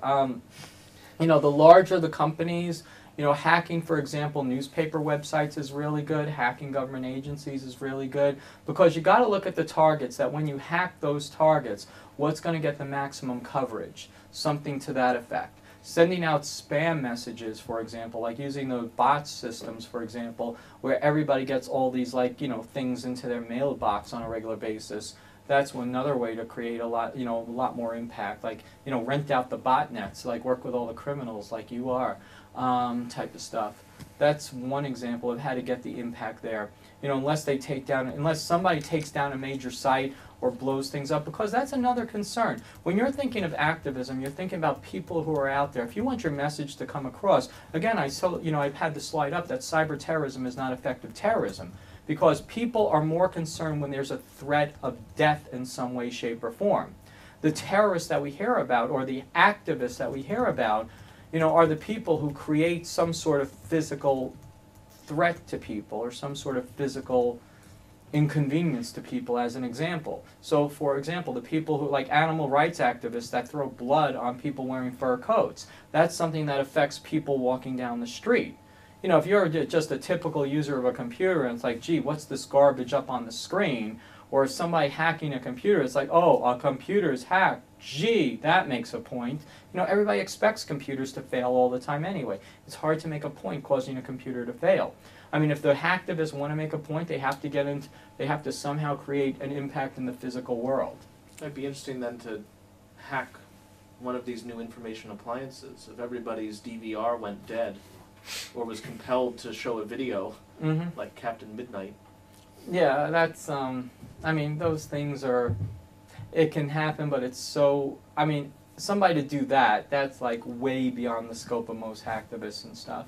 You know, the larger the companies, you know, hacking, for example, newspaper websites is really good. Hacking government agencies is really good because you got to look at the targets. That when you hack those targets, what's going to get the maximum coverage? Something to that effect. Sending out spam messages, for example, like using the bot systems, for example, where everybody gets all these, like, you know, things into their mailbox on a regular basis. That's another way to create a lot, you know, a lot more impact. Like, you know, rent out the botnets, like work with all the criminals, like you are, type of stuff. That's one example of how to get the impact there. You know, unless somebody takes down a major site or blows things up, because that's another concern. When you're thinking of activism, you're thinking about people who are out there. If you want your message to come across, again, I've had the slide up that cyber terrorism is not effective terrorism. Because people are more concerned when there's a threat of death in some way, shape, or form. The terrorists that we hear about, or the activists that we hear about, you know, are the people who create some sort of physical threat to people, or some sort of physical inconvenience to people, as an example. So, for example, the people who, like animal rights activists that throw blood on people wearing fur coats, that's something that affects people walking down the street. You know, if you're just a typical user of a computer and it's like, gee, what's this garbage up on the screen? Or somebody hacking a computer, it's like, oh, a computer's hacked. Gee, that makes a point. You know, everybody expects computers to fail all the time anyway. It's hard to make a point causing a computer to fail. I mean, if the hacktivists want to make a point, they have to somehow create an impact in the physical world. It'd be interesting then to hack one of these new information appliances. If everybody's DVR went dead, or was compelled to show a video, like Captain Midnight. Yeah, that's, I mean, those things are, it can happen, but it's so, I mean, somebody to do that, that's like way beyond the scope of most hacktivists and stuff.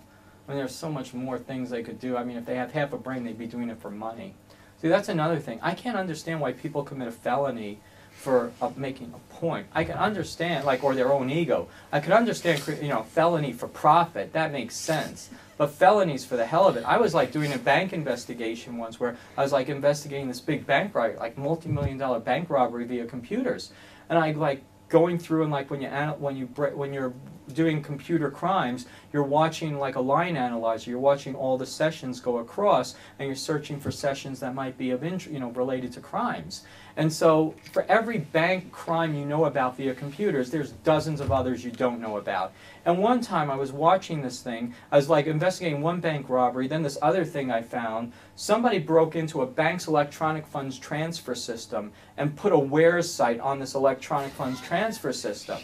I mean, there's so much more things they could do. I mean, if they have half a brain, they'd be doing it for money. See, that's another thing. I can't understand why people commit a felony for making a point. I can understand, like, or their own ego. I could understand, you know, felony for profit. That makes sense. But felonies for the hell of it. I was like doing a bank investigation once where I was like investigating this big bank robbery, like multi-million-dollar bank robbery via computers, and I like going through and like when you're doing computer crimes, you're watching like a line analyzer. You're watching all the sessions go across, and you're searching for sessions that might be of related to crimes. And so for every bank crime you know about via computers, there's dozens of others you don't know about. And one time I was watching this thing, I was like investigating one bank robbery, then this other thing I found, somebody broke into a bank's electronic funds transfer system and put a wares site on this electronic funds transfer system.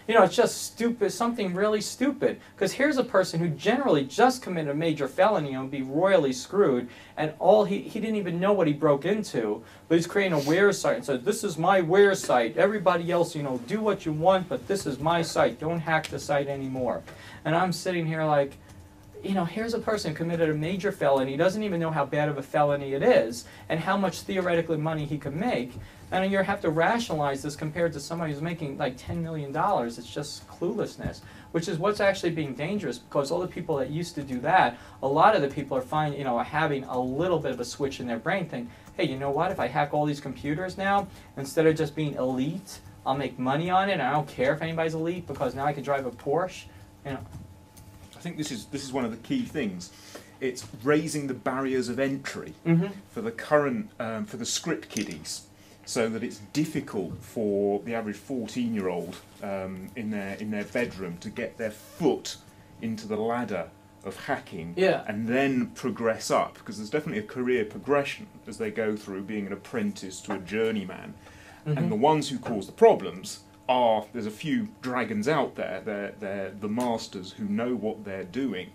You know, it's just stupid, something really stupid. Because here's a person who generally just committed a major felony and would be royally screwed, and he didn't even know what he broke into, but he's creating a wares site and says, this is my wares site. Everybody else, you know, do what you want, but this is my site. Don't hack the site anymore. And I'm sitting here like, you know, here's a person who committed a major felony, doesn't even know how bad of a felony it is, and how much theoretically money he could make. And you have to rationalize this compared to somebody who's making like $10 million. It's just cluelessness, which is what's actually being dangerous, because all the people that used to do that, a lot of the people are having a little bit of a switch in their brain, think, hey, you know what, if I hack all these computers now, instead of just being elite, I'll make money on it, and I don't care if anybody's elite, because now I can drive a Porsche, you know. I think this is one of the key things. It's raising the barriers of entry for the current for the script kiddies, so that it's difficult for the average 14-year-old in their bedroom to get their foot into the ladder of hacking and then progress up, because there's definitely a career progression as they go through being an apprentice to a journeyman. And the ones who cause the problems are, there's a few dragons out there, they're the masters who know what they're doing,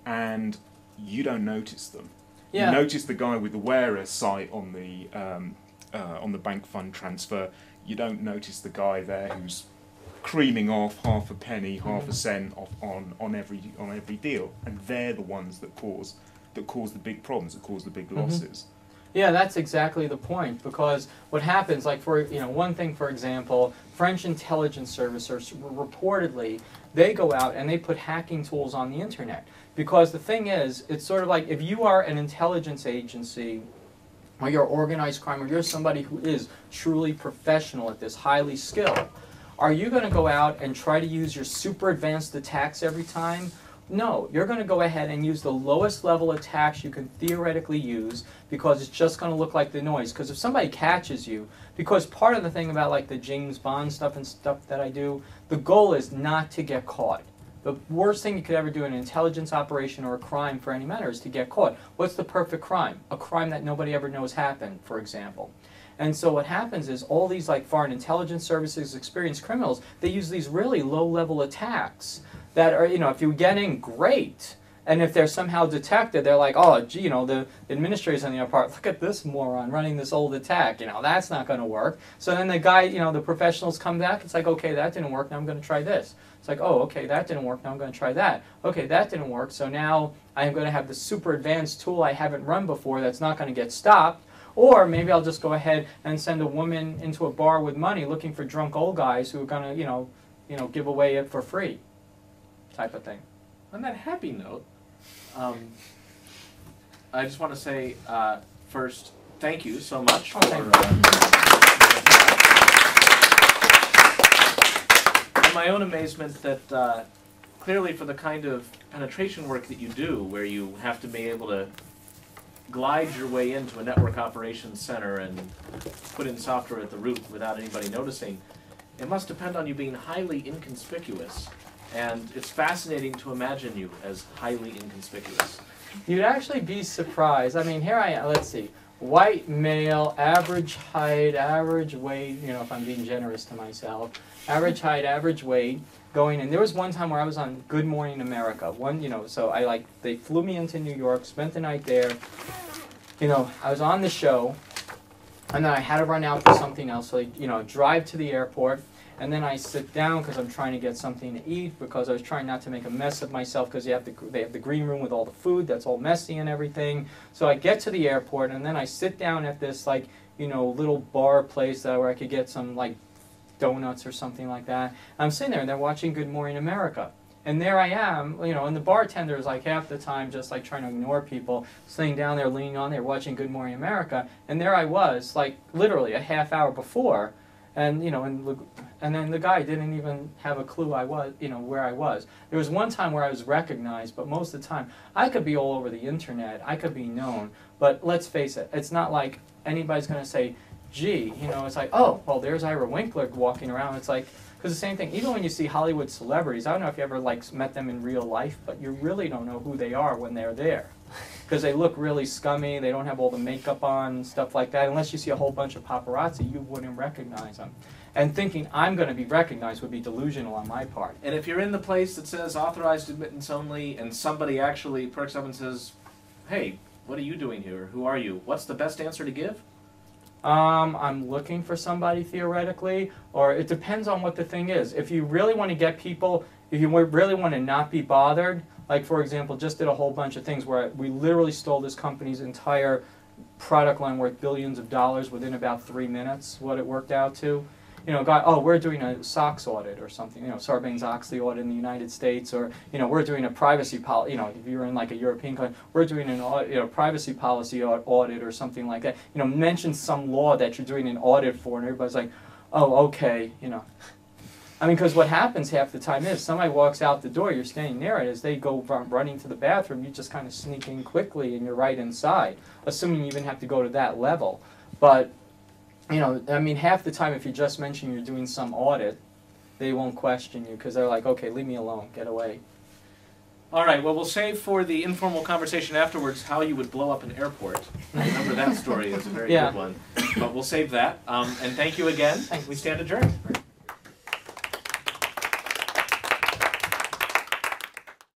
and you don't notice them. You notice the guy with the wearer site on the bank fund transfer. You don't notice the guy there who's creaming off half a penny, half a cent off on every deal, and they're the ones that cause the big problems, that cause the big losses. Yeah, that's exactly the point, because what happens, like for, one thing, for example, French intelligence services reportedly, they go out and they put hacking tools on the internet. Because the thing is, it's sort of like if you are an intelligence agency, or you're organized crime, or you're somebody who is truly professional at this, highly skilled, are you going to go out and try to use your super advanced attacks every time? No, you're going to go ahead and use the lowest level attacks you can theoretically use, because it's just going to look like the noise. Because if somebody catches you, because part of the thing about like the James Bond stuff and stuff that I do, the goal is not to get caught. The worst thing you could ever do in an intelligence operation or a crime for any matter is to get caught. What's the perfect crime? A crime that nobody ever knows happened, for example. And so what happens is all these like foreign intelligence services, experienced criminals, they use these really low-level attacks that are, if you get in, great. And if they're somehow detected, they're like, oh, gee, the administrators on the other part, look at this moron running this old attack. That's not going to work. So then the guy, the professionals come back. It's like, okay, that didn't work. Now I'm going to try this. It's like, oh, okay, that didn't work. Now I'm going to try that. Okay, that didn't work. So now I'm going to have the super advanced tool I haven't run before that's not going to get stopped. Or maybe I'll just go ahead and send a woman into a bar with money looking for drunk old guys who are going to, give away it for free, type of thing. On that happy note, I just want to say first, thank you so much for my own amazement that clearly for the kind of penetration work that you do, where you have to be able to glide your way into a network operations center and put in software at the root without anybody noticing, it must depend on you being highly inconspicuous. And it's fascinating to imagine you as highly inconspicuous. You'd actually be surprised. I mean, here I am. Let's see. White male, average height, average weight, if I'm being generous to myself. Average height, average weight, going in. There was one time where I was on Good Morning America. So they flew me into New York, spent the night there. I was on the show, and then I had to run out for something else. So, drive to the airport. And then I sit down because I'm trying to get something to eat, because I was trying not to make a mess of myself, because they have the green room with all the food that's all messy and everything. So I get to the airport, and then I sit down at this little bar place where I could get some donuts or something like that. I'm sitting there and they're watching Good Morning America. And there I am, and the bartender is half the time just trying to ignore people, sitting down there leaning on there watching Good Morning America. And there I was, literally a half hour before. And and then the guy didn't even have a clue I was, where I was. There was one time where I was recognized, but most of the time I could be all over the internet. I could be known, but let's face it, it's not like anybody's going to say, gee, you know, it's like, oh, well, there's Ira Winkler walking around. It's like, because the same thing, even when you see Hollywood celebrities, I don't know if you ever like met them in real life, but you really don't know who they are when they're there. Because they look really scummy, they don't have all the makeup on, stuff like that. Unless you see a whole bunch of paparazzi, you wouldn't recognize them. And thinking I'm going to be recognized would be delusional on my part. And if you're in the place that says authorized admittance only, and somebody actually perks up and says, hey, what are you doing here? Who are you? What's the best answer to give? I'm looking for somebody theoretically, or it depends on what the thing is. If you really want to get people, if you really want to not be bothered, like for example, just did a whole bunch of things where we literally stole this company's entire product line worth billions of dollars within about 3 minutes, what it worked out to. You know, oh, we're doing a SOX audit or something, you know, Sarbanes-Oxley audit in the United States, or, you know, we're doing a privacy policy, you know, if you're in like a European country, we're doing an privacy policy audit or something like that. You know, mention some law that you're doing an audit for, and everybody's like, oh, okay, you know. I mean, because what happens half the time is somebody walks out the door, you're standing there, and as they go running to the bathroom, you just kind of sneak in quickly and you're right inside, assuming you even have to go to that level. But you know, I mean, half the time if you just mention you're doing some audit, they won't question you because they're like, okay, leave me alone, get away. All right, well, we'll save for the informal conversation afterwards how you would blow up an airport. I remember that story is a very good one. But we'll save that. And thank you again. We stand adjourned.